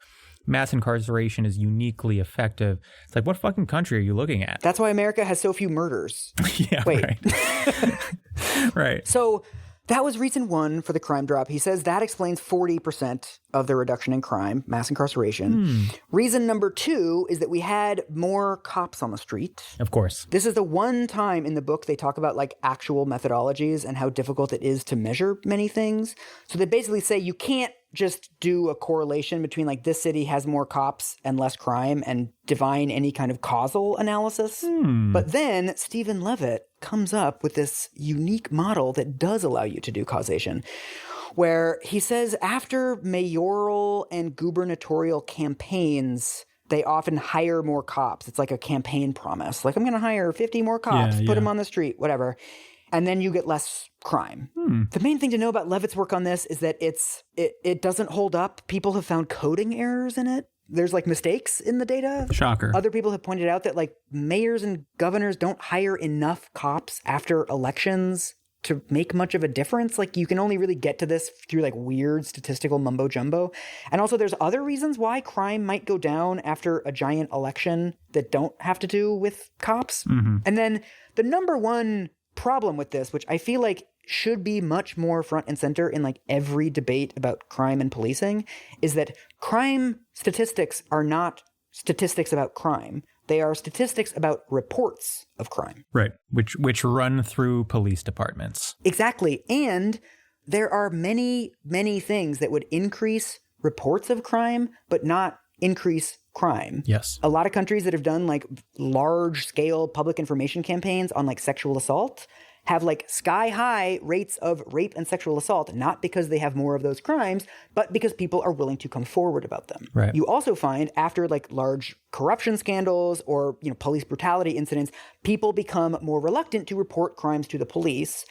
mass incarceration is uniquely effective, it's like, what fucking country are you looking at? That's why America has so few murders. Yeah, Wait. right. Right. So That was reason one for the crime drop. He says that explains 40% of the reduction in crime, mass incarceration. Reason number two is that we had more cops on the street. Of course. This is the one time in the book they talk about like actual methodologies and how difficult it is to measure many things. So they basically say you can't just do a correlation between like this city has more cops and less crime and divine any kind of causal analysis. But then Stephen Levitt comes up with this unique model that does allow you to do causation, where he says after mayoral and gubernatorial campaigns, they often hire more cops. It's like a campaign promise. Like, I'm going to hire 50 more cops, put them on the street, whatever. And then you get less crime. The main thing to know about Levitt's work on this is that it doesn't hold up. People have found coding errors in it. There's like mistakes in the data. Shocker. Other people have pointed out that like mayors and governors don't hire enough cops after elections to make much of a difference. Like you can only really get to this through like weird statistical mumbo jumbo. And also there's other reasons why crime might go down after a giant election that don't have to do with cops. And then the number one problem with this, which I feel like should be much more front and center in like every debate about crime and policing, is that crime statistics are not statistics about crime. They are statistics about reports of crime. Right. Which run through police departments. Exactly. And there are many, many things that would increase reports of crime, but not increase crime. Yes. A lot of countries that have done like large scale public information campaigns on like sexual assault have like sky high rates of rape and sexual assault, not because they have more of those crimes, but because people are willing to come forward about them. Right. You also find after like large corruption scandals or, you know, police brutality incidents, people become more reluctant to report crimes to the police.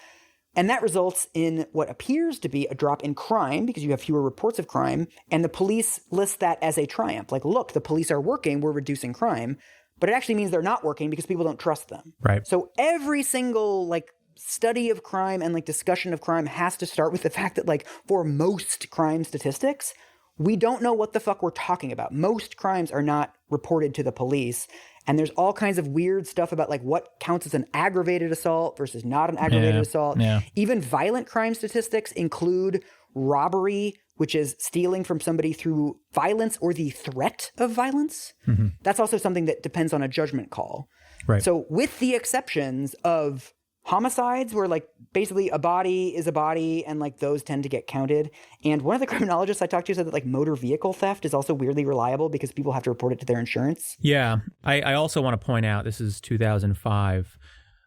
And that results in what appears to be a drop in crime because you have fewer reports of crime. And the police list that as a triumph. Like, look, the police are working. We're reducing crime. But it actually means they're not working because people don't trust them. Right. So every single like study of crime and like discussion of crime has to start with the fact that like for most crime statistics, we don't know what the fuck we're talking about. Most crimes are not reported to the police. And there's all kinds of weird stuff about like what counts as an aggravated assault versus not an aggravated assault. Yeah. Even violent crime statistics include robbery, which is stealing from somebody through violence or the threat of violence. That's also something that depends on a judgment call. Right. So with the exceptions of homicides where like basically a body is a body and like those tend to get counted. And one of the criminologists I talked to said that like motor vehicle theft is also weirdly reliable because people have to report it to their insurance. Yeah. I also want to point out, this is 2005,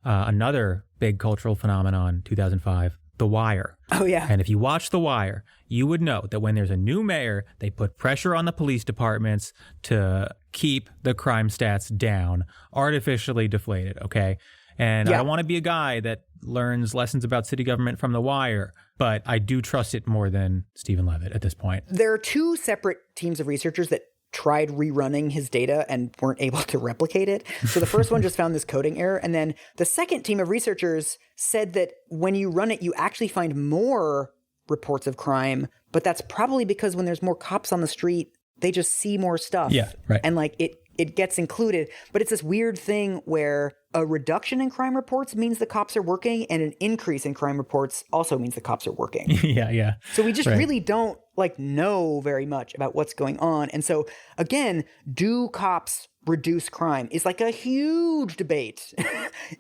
another big cultural phenomenon, 2005, The Wire. Oh, yeah. And if you watch The Wire, you would know that when there's a new mayor, they put pressure on the police departments to keep the crime stats down, artificially deflated, okay? And I don't want to be a guy that learns lessons about city government from The Wire, but I do trust it more than Stephen Levitt at this point. There are two separate teams of researchers that tried rerunning his data and weren't able to replicate it. So the first one just found this coding error. And then the second team of researchers said that when you run it, you actually find more reports of crime, but that's probably because when there's more cops on the street, they just see more stuff. Yeah, right. And like it gets included. But it's this weird thing where a reduction in crime reports means the cops are working and an increase in crime reports also means the cops are working. Yeah. So we just really don't like know very much about what's going on. And so again, do cops reduce crime is like a huge debate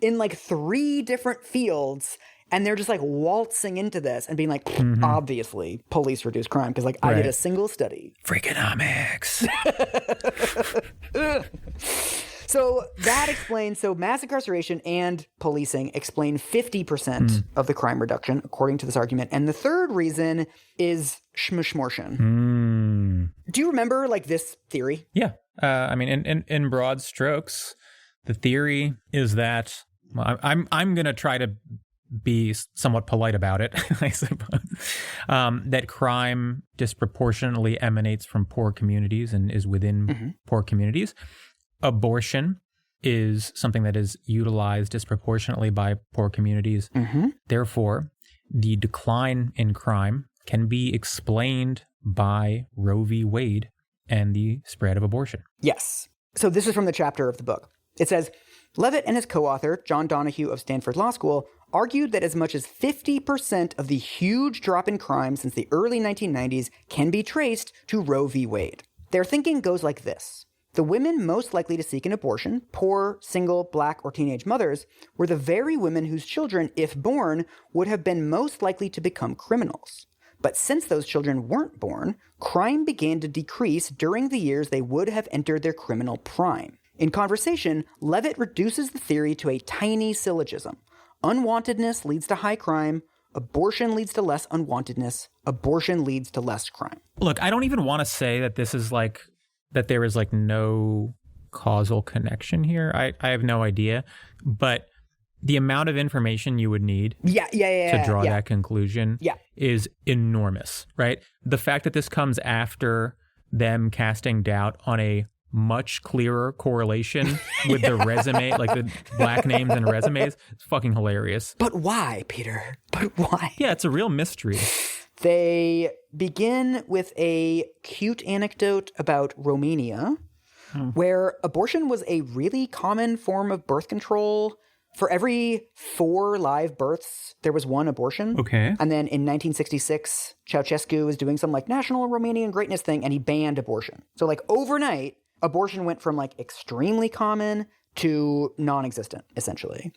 in like 3 different fields. And they're just like waltzing into this and being like, obviously, police reduce crime. Because like I did a single study. Freakonomics. So that explains, so mass incarceration and policing explain 50% of the crime reduction, according to this argument. And the third reason is schmishmortion. Do you remember like this theory? Yeah. I mean, in broad strokes, the theory is that, well, I'm going to try to be somewhat polite about it, I suppose, that crime disproportionately emanates from poor communities and is within poor communities. Abortion is something that is utilized disproportionately by poor communities. Therefore, the decline in crime can be explained by Roe v. Wade and the spread of abortion. Yes. So this is from the chapter of the book. It says, Levitt and his co-author, John Donahue of Stanford Law School, argued that as much as 50% of the huge drop in crime since the early 1990s can be traced to Roe v. Wade. Their thinking goes like this. The women most likely to seek an abortion, poor, single, black, or teenage mothers, were the very women whose children, if born, would have been most likely to become criminals. But since those children weren't born, crime began to decrease during the years they would have entered their criminal prime. In conversation, Levitt reduces the theory to a tiny syllogism. Unwantedness leads to high crime. Abortion leads to less unwantedness. Abortion leads to less crime. Look, I don't even want to say that this is like, that there is like no causal connection here. I have no idea. But the amount of information you would need to draw that conclusion is enormous, right? The fact that this comes after them casting doubt on a much clearer correlation with the resume, like the black names and resumes, it's fucking hilarious. But why, Peter? But why? Yeah, it's a real mystery. They begin with a cute anecdote about Romania, where abortion was a really common form of birth control. For every 4 live births, there was 1 abortion. Okay. And then in 1966, Ceausescu was doing some like national Romanian greatness thing, and he banned abortion. So like overnight, abortion went from like extremely common to non-existent, essentially.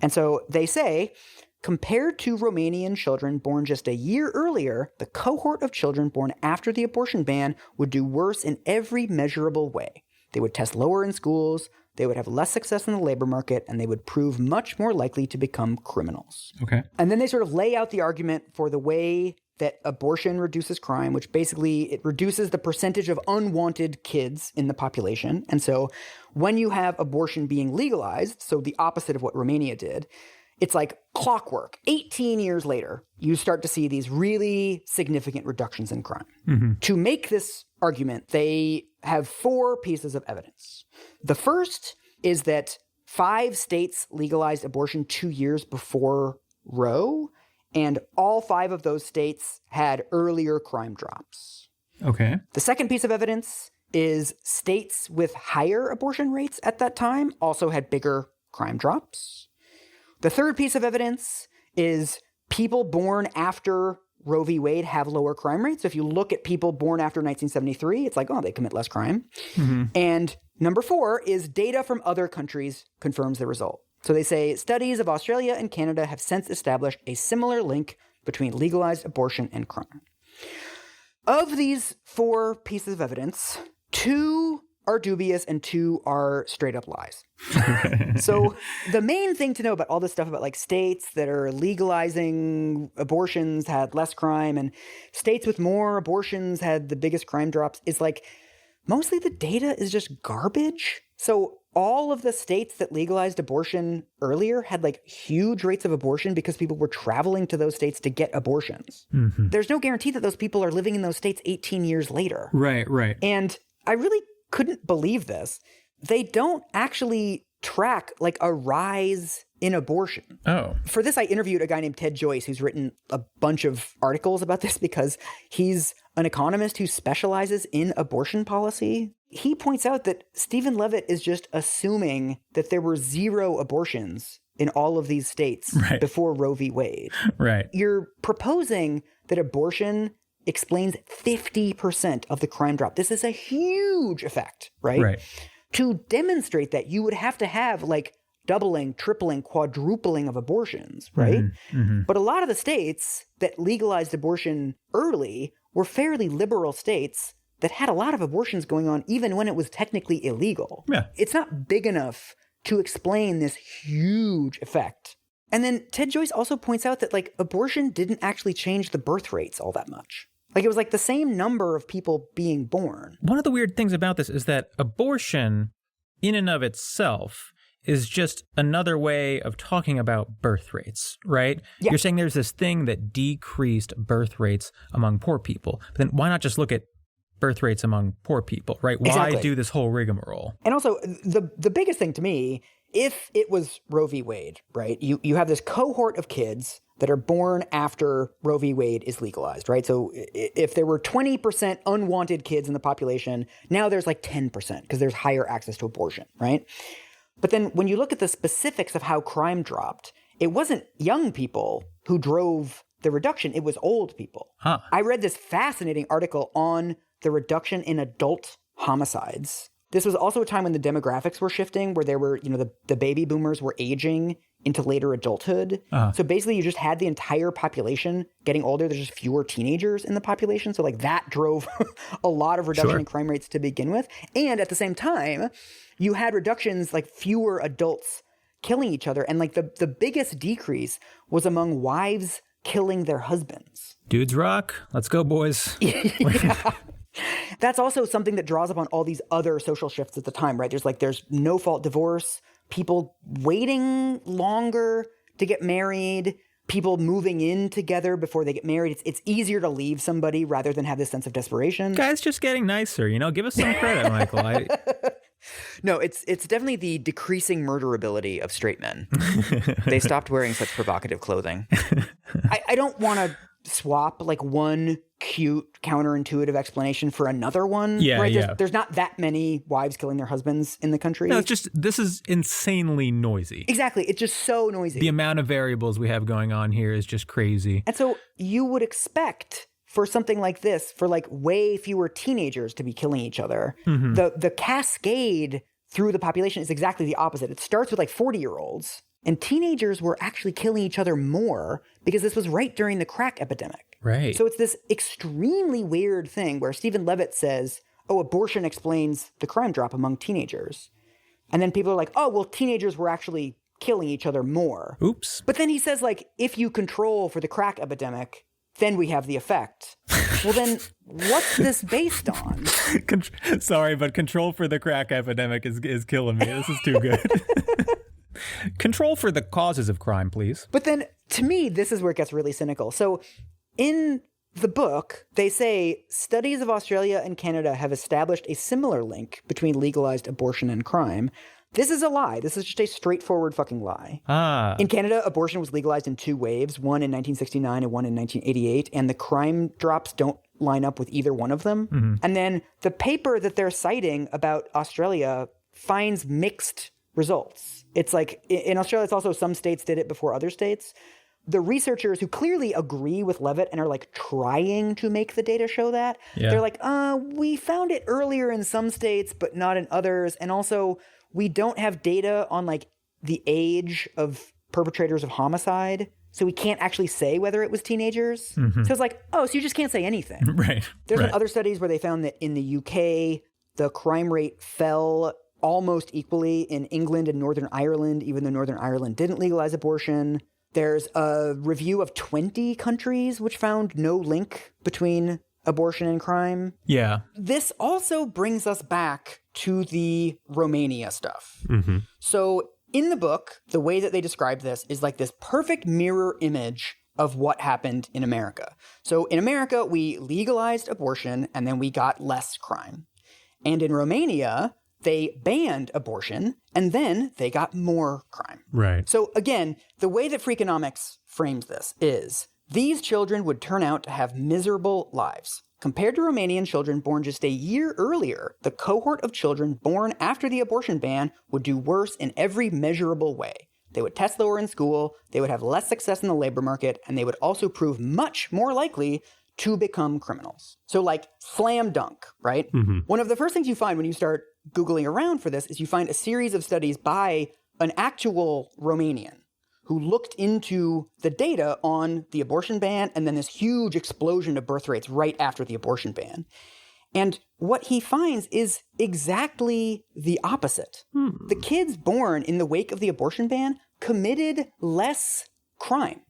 And so they say, compared to Romanian children born just a year earlier, the cohort of children born after the abortion ban would do worse in every measurable way. They would test lower in schools, they would have less success in the labor market, and they would prove much more likely to become criminals. Okay. And then they sort of lay out the argument for the way that abortion reduces crime, which basically it reduces the percentage of unwanted kids in the population. And so when you have abortion being legalized, so the opposite of what Romania did, it's like clockwork. 18 years later, you start to see these really significant reductions in crime. Mm-hmm. To make this argument, they have 4 pieces of evidence. The first is that 5 states legalized abortion 2 years before Roe, and all 5 of those states had earlier crime drops. Okay. The second piece of evidence is states with higher abortion rates at that time also had bigger crime drops. The third piece of evidence is people born after Roe v. Wade have lower crime rates. So if you look at people born after 1973, it's like, oh, they commit less crime. Mm-hmm. And number 4 is data from other countries confirms the result. So they say studies of Australia and Canada have since established a similar link between legalized abortion and crime. Of these 4 pieces of evidence, 2 are dubious and 2 are straight up lies. So the main thing to know about all this stuff about like states that are legalizing abortions had less crime and states with more abortions had the biggest crime drops is like mostly the data is just garbage. So all of the states that legalized abortion earlier had like huge rates of abortion because people were traveling to those states to get abortions. Mm-hmm. There's no guarantee that those people are living in those states 18 years later. Right. And I really couldn't believe this. They don't actually track like a rise in abortion. Oh. For this, I interviewed a guy named Ted Joyce, who's written a bunch of articles about this because he's an economist who specializes in abortion policy. He points out that Stephen Levitt is just assuming that there were 0 abortions in all of these states before Roe v. Wade. Right. You're proposing that abortion explains 50% of the crime drop. This is a huge effect, right? Right. To demonstrate that, you would have to have like doubling, tripling, quadrupling of abortions, right? Mm-hmm. Mm-hmm. But a lot of the states that legalized abortion early were fairly liberal states that had a lot of abortions going on even when it was technically illegal. Yeah. It's not big enough to explain this huge effect. And then Ted Joyce also points out that like abortion didn't actually change the birth rates all that much. Like it was like the same number of people being born. One of the weird things about this is that abortion in and of itself is just another way of talking about birth rates, right? Yeah. You're saying there's this thing that decreased birth rates among poor people. But then why not just look at birth rates among poor people, right? Why do this whole rigmarole? And also the biggest thing to me, if it was Roe v. Wade, right? You have this cohort of kids that are born after Roe v. Wade is legalized, right? So if there were 20% unwanted kids in the population, now there's like 10% because there's higher access to abortion, right? But then when you look at the specifics of how crime dropped, it wasn't young people who drove the reduction, it was old people. Huh. I read this fascinating article on the reduction in adult homicides. This was also a time when the demographics were shifting, where there were, the baby boomers were aging into later adulthood. So basically you just had the entire population getting older. There's just fewer teenagers in the population. So like that drove a lot of reduction in crime rates to begin with. And at the same time, you had reductions, like fewer adults killing each other. And like the biggest decrease was among wives killing their husbands. Dudes rock. Let's go, boys. Yeah. That's also something that draws upon all these other social shifts at the time, right? There's no-fault divorce, people waiting longer to get married, people moving in together before they get married. It's easier to leave somebody rather than have this sense of desperation. Guys just getting nicer, Give us some credit, Michael. No, it's definitely the decreasing murderability of straight men. They stopped wearing such provocative clothing. I don't want to swap like one cute counterintuitive explanation for another one. Yeah, right? yeah. There's not that many wives killing their husbands in the country. No, this is insanely noisy. Exactly. It's just so noisy. The amount of variables we have going on here is just crazy. And so you would expect for something like this, for like way fewer teenagers to be killing each other. Mm-hmm. The cascade through the population is exactly the opposite. It starts with like 40-year-olds, and teenagers were actually killing each other more because this was right during the crack epidemic. Right. So it's this extremely weird thing where Stephen Levitt says, abortion explains the crime drop among teenagers. And then people are like, well, teenagers were actually killing each other more. Oops. But then he says, like, if you control for the crack epidemic, then we have the effect. Well, then what's this based on? Sorry, but control for the crack epidemic is killing me. This is too good. Control for the causes of crime, please. But then, to me, this is where it gets really cynical. So in the book, they say studies of Australia and Canada have established a similar link between legalized abortion and crime. This is a lie. This is just a straightforward fucking lie. In Canada, abortion was legalized in two waves, one in 1969 and one in 1988, and the crime drops don't line up with either one of them. Mm-hmm. And then the paper that they're citing about Australia finds mixed results. It's like, in Australia, it's also some states did it before other states. The researchers who clearly agree with Levitt and are like trying to make the data show that, they're like, we found it earlier in some states, but not in others. And also, we don't have data on like the age of perpetrators of homicide. So we can't actually say whether it was teenagers. Mm-hmm. So it's like, so you just can't say anything. Right. There's been other studies where they found that in the UK, the crime rate fell almost equally in England and Northern Ireland, even though Northern Ireland didn't legalize abortion. There's a review of 20 countries which found no link between abortion and crime. Yeah. This also brings us back to the Romania stuff. Mm-hmm. So in the book, the way that they describe this is like this perfect mirror image of what happened in America. So in America, we legalized abortion and then we got less crime. And in Romania, they banned abortion, and then they got more crime. Right. So again, the way that Freakonomics frames this is these children would turn out to have miserable lives. Compared to Romanian children born just a year earlier, the cohort of children born after the abortion ban would do worse in every measurable way. They would test lower in school, they would have less success in the labor market, and they would also prove much more likely to become criminals. So like slam dunk, right? Mm-hmm. One of the first things you find when you start Googling around for this is you find a series of studies by an actual Romanian who looked into the data on the abortion ban and then this huge explosion of birth rates right after the abortion ban. And what he finds is exactly the opposite. The kids born in the wake of the abortion ban committed less crime.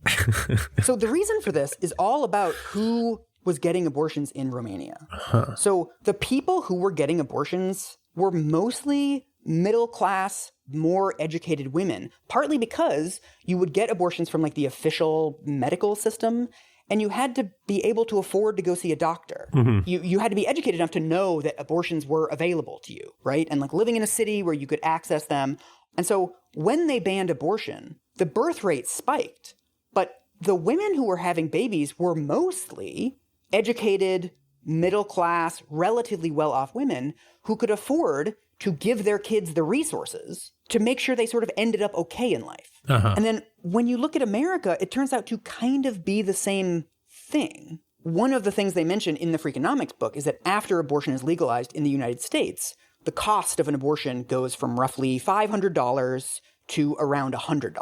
So the reason for this is all about who was getting abortions in Romania. Huh. So the people who were getting abortions were mostly middle-class, more educated women, partly because you would get abortions from like the official medical system, and you had to be able to afford to go see a doctor. Mm-hmm. You had to be educated enough to know that abortions were available to you, right? And like living in a city where you could access them. And so when they banned abortion, the birth rate spiked. But the women who were having babies were mostly educated, middle-class, relatively well-off women who could afford to give their kids the resources to make sure they sort of ended up okay in life. And then when you look at America, it turns out to kind of be the same thing. One of the things they mention in the Freakonomics book is that after abortion is legalized in the United States, the cost of an abortion goes from roughly $500 to around $100,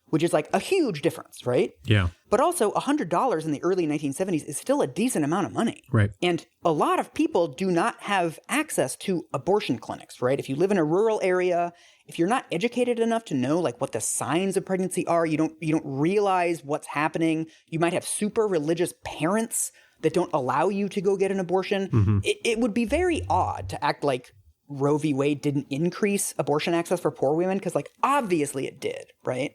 which is like a huge difference, right? Yeah. But also $100 in the early 1970s is still a decent amount of money. Right. And a lot of people do not have access to abortion clinics, right? If you live in a rural area, if you're not educated enough to know like what the signs of pregnancy are, you don't realize what's happening. You might have super religious parents that don't allow you to go get an abortion. It would be very odd to act like Roe v. Wade didn't increase abortion access for poor women, because like obviously it did, right?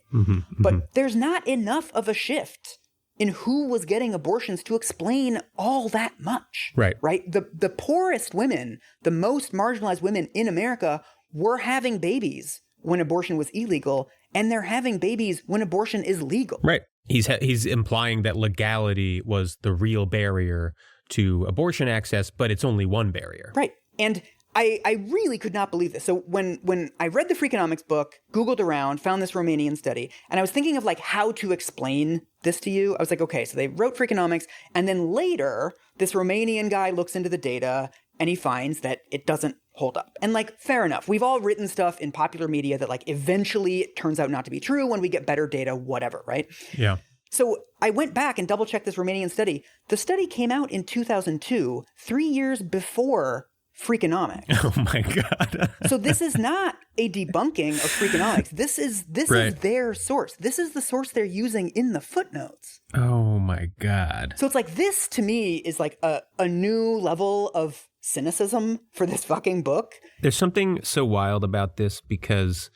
But there's not enough of a shift in who was getting abortions to explain all that much. Right. The poorest women, the most marginalized women in America were having babies when abortion was illegal, and they're having babies when abortion is legal. Right. He's implying that legality was the real barrier to abortion access, but it's only one barrier. Right. And I really could not believe this. So when I read the Freakonomics book, Googled around, found this Romanian study, and I was thinking of like how to explain this to you. I was like, okay, so they wrote Freakonomics, and then later this Romanian guy looks into the data and he finds that it doesn't hold up. And like, fair enough. We've all written stuff in popular media that like eventually it turns out not to be true when we get better data, whatever, right? Yeah. So I went back and double checked this Romanian study. The study came out in 2002, 3 years before Freakonomics. Oh my God. So this is not a debunking of Freakonomics. This is their source. This is the source they're using in the footnotes. Oh my God. So it's like, this to me is like a new level of cynicism for this fucking book. There's something so wild about this, because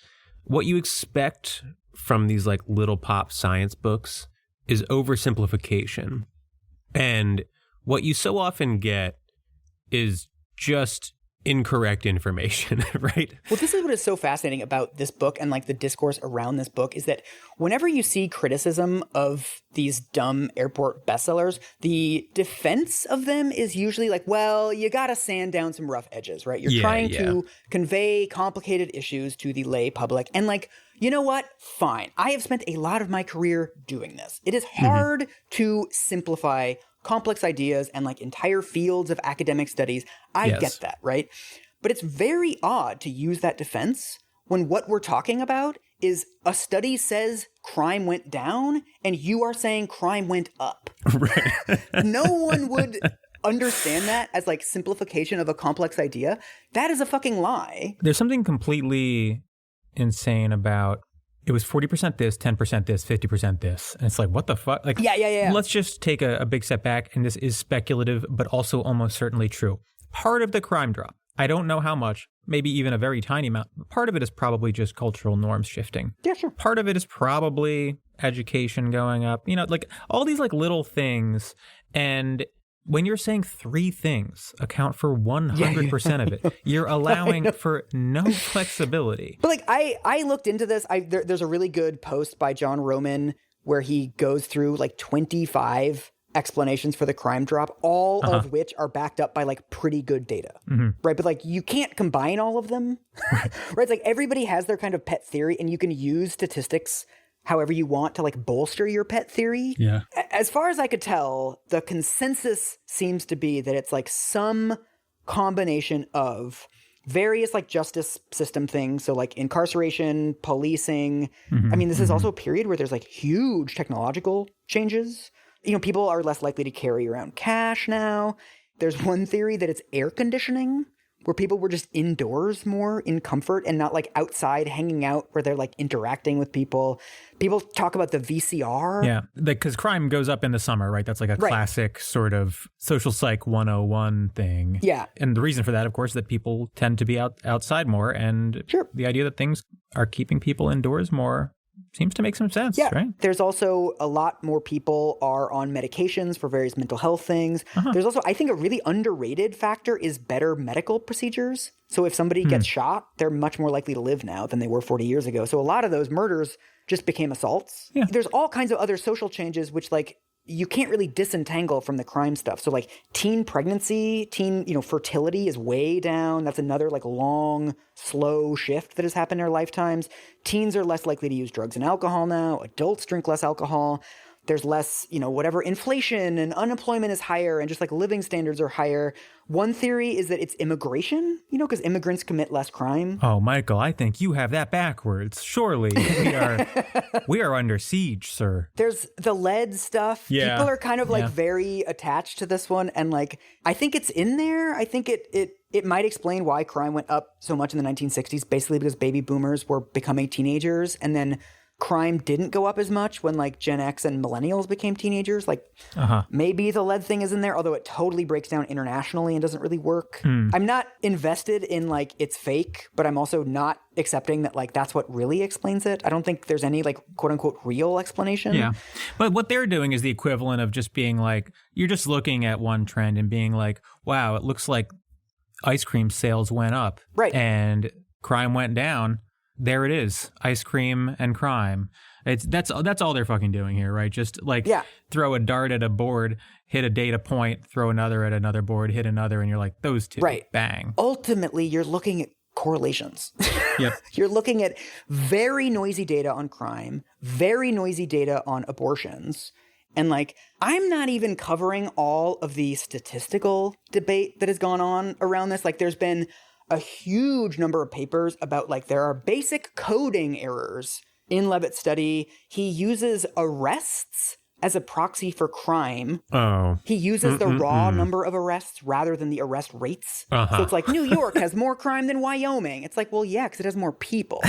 what you expect from these like little pop science books is oversimplification. And what you so often get is just incorrect information, right? Well, this is what is so fascinating about this book and like the discourse around this book, is that whenever you see criticism of these dumb airport bestsellers, the defense of them is usually like, well, you got to sand down some rough edges, right? You're trying to convey complicated issues to the lay public. And like, you know what? Fine. I have spent a lot of my career doing this. It is hard to simplify complex ideas and like entire fields of academic studies. I get that, right? But it's very odd to use that defense when what we're talking about is a study says crime went down and you are saying crime went up. Right. No one would understand that as like simplification of a complex idea. That is a fucking lie. There's something completely insane about it was 40% this, 10% this, 50% this. And it's like, what the fuck? Like, yeah. Let's just take a big step back. And this is speculative, but also almost certainly true. Part of the crime drop, I don't know how much, maybe even a very tiny amount. Part of it is probably just cultural norms shifting. Yeah, sure. Part of it is probably education going up, like all these like little things. And when you're saying three things account for 100% of it, you're allowing for no flexibility. But like, I looked into this. There's a really good post by John Roman where he goes through like 25 explanations for the crime drop, all of which are backed up by like pretty good data, right? But like, you can't combine all of them, right? It's like everybody has their kind of pet theory, and you can use statistics however you want to like bolster your pet theory. Yeah. As far as I could tell, the consensus seems to be that it's like some combination of various like justice system things. So like incarceration, policing. I mean, this is also a period where there's like huge technological changes. People are less likely to carry around cash now. There's one theory that it's air conditioning, where people were just indoors more in comfort and not like outside hanging out where they're like interacting with people. People talk about the VCR. Yeah, because crime goes up in the summer, right? That's like a classic sort of social psych 101 thing. Yeah. And the reason for that, of course, is that people tend to be outside more. And the idea that things are keeping people indoors more seems to make some sense, right? There's also a lot more people are on medications for various mental health things. There's also, I think, a really underrated factor is better medical procedures. So if somebody gets shot, they're much more likely to live now than they were 40 years ago. So a lot of those murders just became assaults. Yeah. There's all kinds of other social changes which like you can't really disentangle from the crime stuff. So like teen pregnancy, fertility is way down. That's another like long, slow shift that has happened in our lifetimes. Teens are less likely to use drugs and alcohol now. Adults drink less alcohol. There's less, whatever, inflation and unemployment is higher and just like living standards are higher. One theory is that it's immigration, because immigrants commit less crime. Oh, Michael, I think you have that backwards. Surely we are under siege, sir. There's the lead stuff. Yeah. People are kind of like very attached to this one. And like, I think it's in there. I think it might explain why crime went up so much in the 1960s, basically because baby boomers were becoming teenagers. And then crime didn't go up as much when like Gen X and millennials became teenagers. Like maybe the lead thing is in there, although it totally breaks down internationally and doesn't really work. I'm not invested in like it's fake, but I'm also not accepting that like that's what really explains it. I don't think there's any like quote unquote real explanation. Yeah. But what they're doing is the equivalent of just being like, you're just looking at one trend and being like, wow, it looks like ice cream sales went up. Right. And crime went down. There it is, ice cream and crime. That's all they're fucking doing here, right? Just like throw a dart at a board, hit a data point, throw another at another board, hit another, and you're like, those two, bang. Ultimately, you're looking at correlations. Yep. You're looking at very noisy data on crime, very noisy data on abortions. And like, I'm not even covering all of the statistical debate that has gone on around this. Like, there's been a huge number of papers about like there are basic coding errors in Levitt's study. He uses arrests as a proxy for crime. Oh. He uses the raw number of arrests rather than the arrest rates. So it's like New York has more crime than Wyoming. It's like, well, yeah, because it has more people.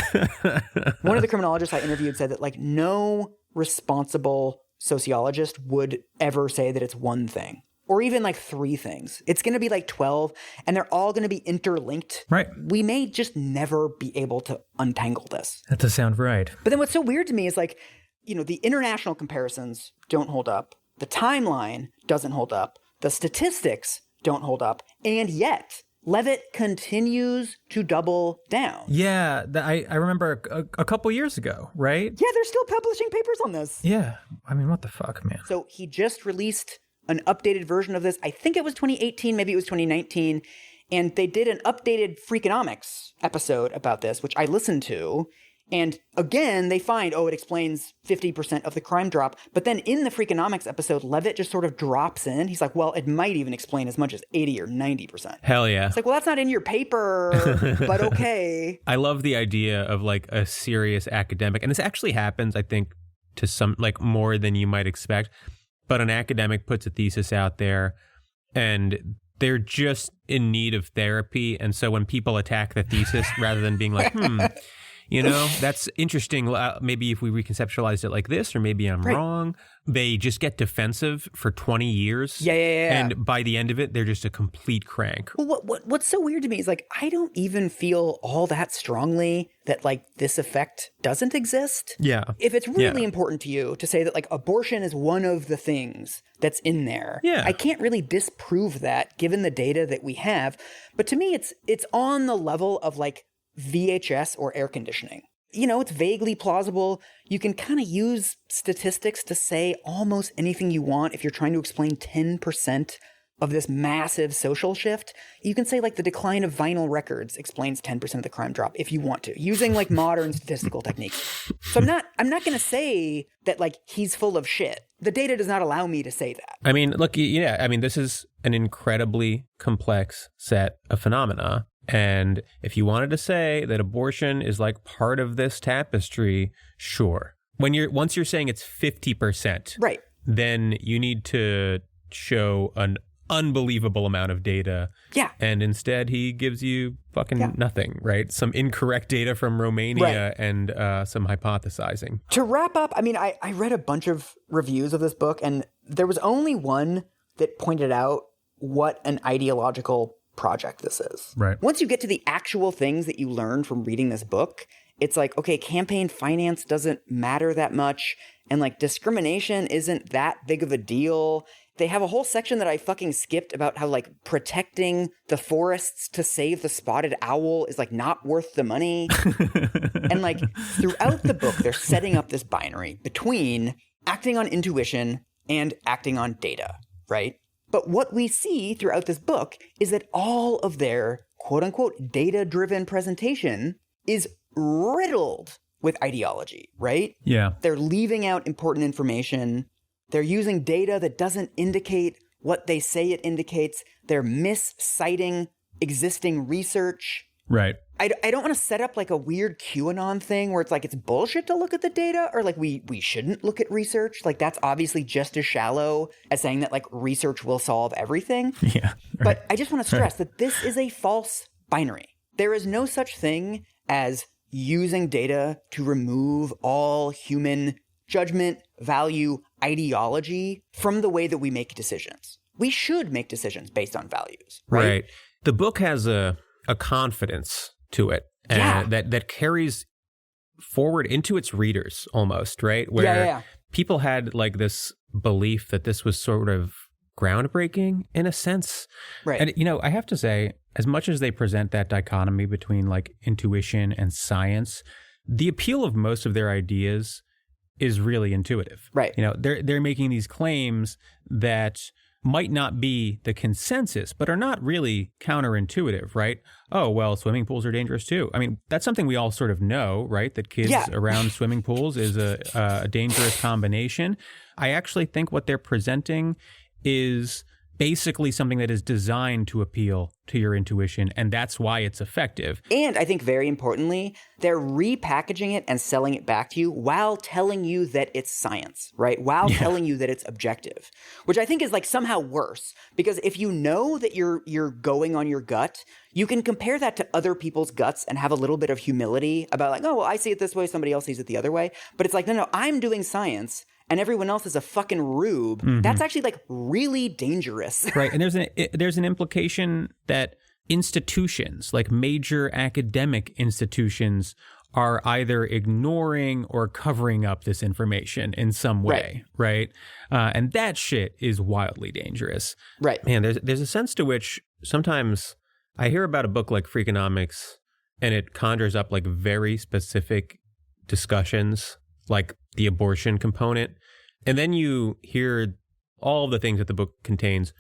One of the criminologists I interviewed said that like no responsible sociologist would ever say that it's one thing. Or even like 3 things. It's going to be like 12, and they're all going to be interlinked. Right. We may just never be able to untangle this. That does sound right. But then what's so weird to me is like, the international comparisons don't hold up. The timeline doesn't hold up. The statistics don't hold up. And yet, Levitt continues to double down. Yeah, I remember a couple years ago, right? Yeah, they're still publishing papers on this. Yeah. I mean, what the fuck, man? So he just released an updated version of this. I think it was 2018, maybe it was 2019. And they did an updated Freak-Economics episode about this, which I listened to. And again, they find, it explains 50% of the crime drop. But then in the Freak-Economics episode, Levitt just sort of drops in. He's like, well, it might even explain as much as 80 or 90%. Hell yeah. It's like, well, that's not in your paper, but okay. I love the idea of like a serious academic. And this actually happens, I think, to some like more than you might expect. But an academic puts a thesis out there and they're just in need of therapy. And so when people attack the thesis, rather than being like, that's interesting. Maybe if we reconceptualized it like this, or maybe I'm wrong. They just get defensive for 20 years. Yeah. And by the end of it, they're just a complete crank. Well, what's so weird to me is like, I don't even feel all that strongly that like this effect doesn't exist. Yeah. If it's really important to you to say that like abortion is one of the things that's in there, I can't really disprove that given the data that we have. But to me, it's on the level of like VHS or air conditioning. It's vaguely plausible. You can kind of use statistics to say almost anything you want if you're trying to explain 10% of this massive social shift. You can say like the decline of vinyl records explains 10% of the crime drop if you want to, using like modern statistical techniques. So I'm not going to say that like he's full of shit. The data does not allow me to say that. I mean, look, this is an incredibly complex set of phenomena. And if you wanted to say that abortion is like part of this tapestry, sure. Once you're saying it's 50%, right, then you need to show an unbelievable amount of data. Yeah. And instead he gives you fucking nothing, right? Some incorrect data from Romania and some hypothesizing. To wrap up, I mean, I read a bunch of reviews of this book, and there was only one that pointed out what an ideological project this is. Right. Once you get to the actual things that you learn from reading this book, it's like, okay, campaign finance doesn't matter that much, and like discrimination isn't that big of a deal. They have a whole section that I fucking skipped about how like protecting the forests to save the spotted owl is like not worth the money. And like throughout the book, they're setting up this binary between acting on intuition and acting on data, right? But what we see throughout this book is that all of their quote-unquote data-driven presentation is riddled with ideology, right? Yeah. They're leaving out important information. They're using data that doesn't indicate what they say it indicates. They're misciting existing research. Right. I don't want to set up like a weird QAnon thing where it's like it's bullshit to look at the data, or like we shouldn't look at research. Like that's obviously just as shallow as saying that like research will solve everything. Yeah. Right. But I just want to stress that this is a false binary. There is no such thing as using data to remove all human judgment, value, ideology from the way that we make decisions. We should make decisions based on values, right? The book has a confidence to it that carries forward into its readers almost, right? Where people had like this belief that this was sort of groundbreaking in a sense. Right. And, you know, I have to say, as much as they present that dichotomy between like intuition and science, the appeal of most of their ideas is really intuitive. Right. You know, they're making these claims that might not be the consensus, but are not really counterintuitive, right? Oh, well, swimming pools are dangerous too. I mean, that's something we all sort of know, right? That kids around swimming pools is a dangerous combination. I actually think what they're presenting is basically something that is designed to appeal to your intuition, and that's why it's effective. And I think very importantly, they're repackaging it and selling it back to you while telling you that it's science, right? While telling you that it's objective, which I think is like somehow worse, because if you know that you're going on your gut, you can compare that to other people's guts and have a little bit of humility about like, oh, well, I see it this way, somebody else sees it the other way. But it's like, no, I'm doing science and everyone else is a fucking rube. Mm-hmm. That's actually like really dangerous. Right. And there's an implication that institutions, like major academic institutions, are either ignoring or covering up this information in some way, right? And that shit is wildly dangerous. Right. Man, there's a sense to which sometimes I hear about a book like Freakonomics and it conjures up like very specific discussions, like the abortion component. And then you hear all the things that the book contains.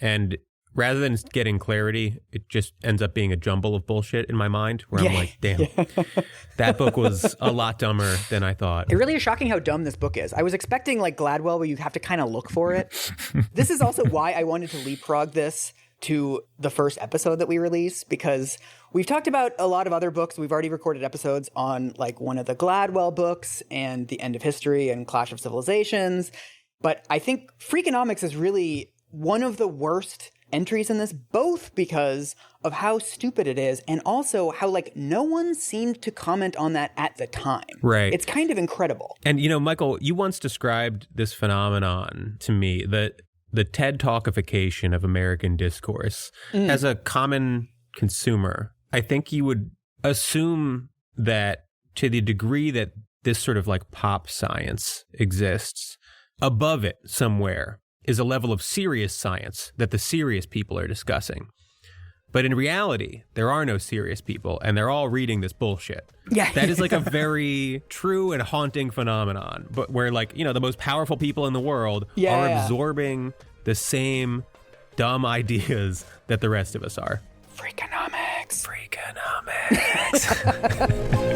And rather than getting clarity, it just ends up being a jumble of bullshit in my mind where I'm like, damn, that book was a lot dumber than I thought. It really is shocking how dumb this book is. I was expecting like Gladwell where you have to kind of look for it. This is also why I wanted to leapfrog this to the first episode that we release, because we've talked about a lot of other books. We've already recorded episodes on like one of the Gladwell books and The End of History and Clash of Civilizations. But I think Freakonomics is really one of the worst entries in this, both because of how stupid it is and also how like no one seemed to comment on that at the time. Right. It's kind of incredible. And you know, Michael, you once described this phenomenon to me, that the TED Talkification of American discourse. As a common consumer, I think you would assume that to the degree that this sort of like pop science exists, above it somewhere is a level of serious science that the serious people are discussing. But in reality, there are no serious people, and they're all reading this bullshit. Yeah. That is like a very true and haunting phenomenon, but where like, you know, the most powerful people in the world are absorbing the same dumb ideas that the rest of us are. Freakonomics. Freakonomics.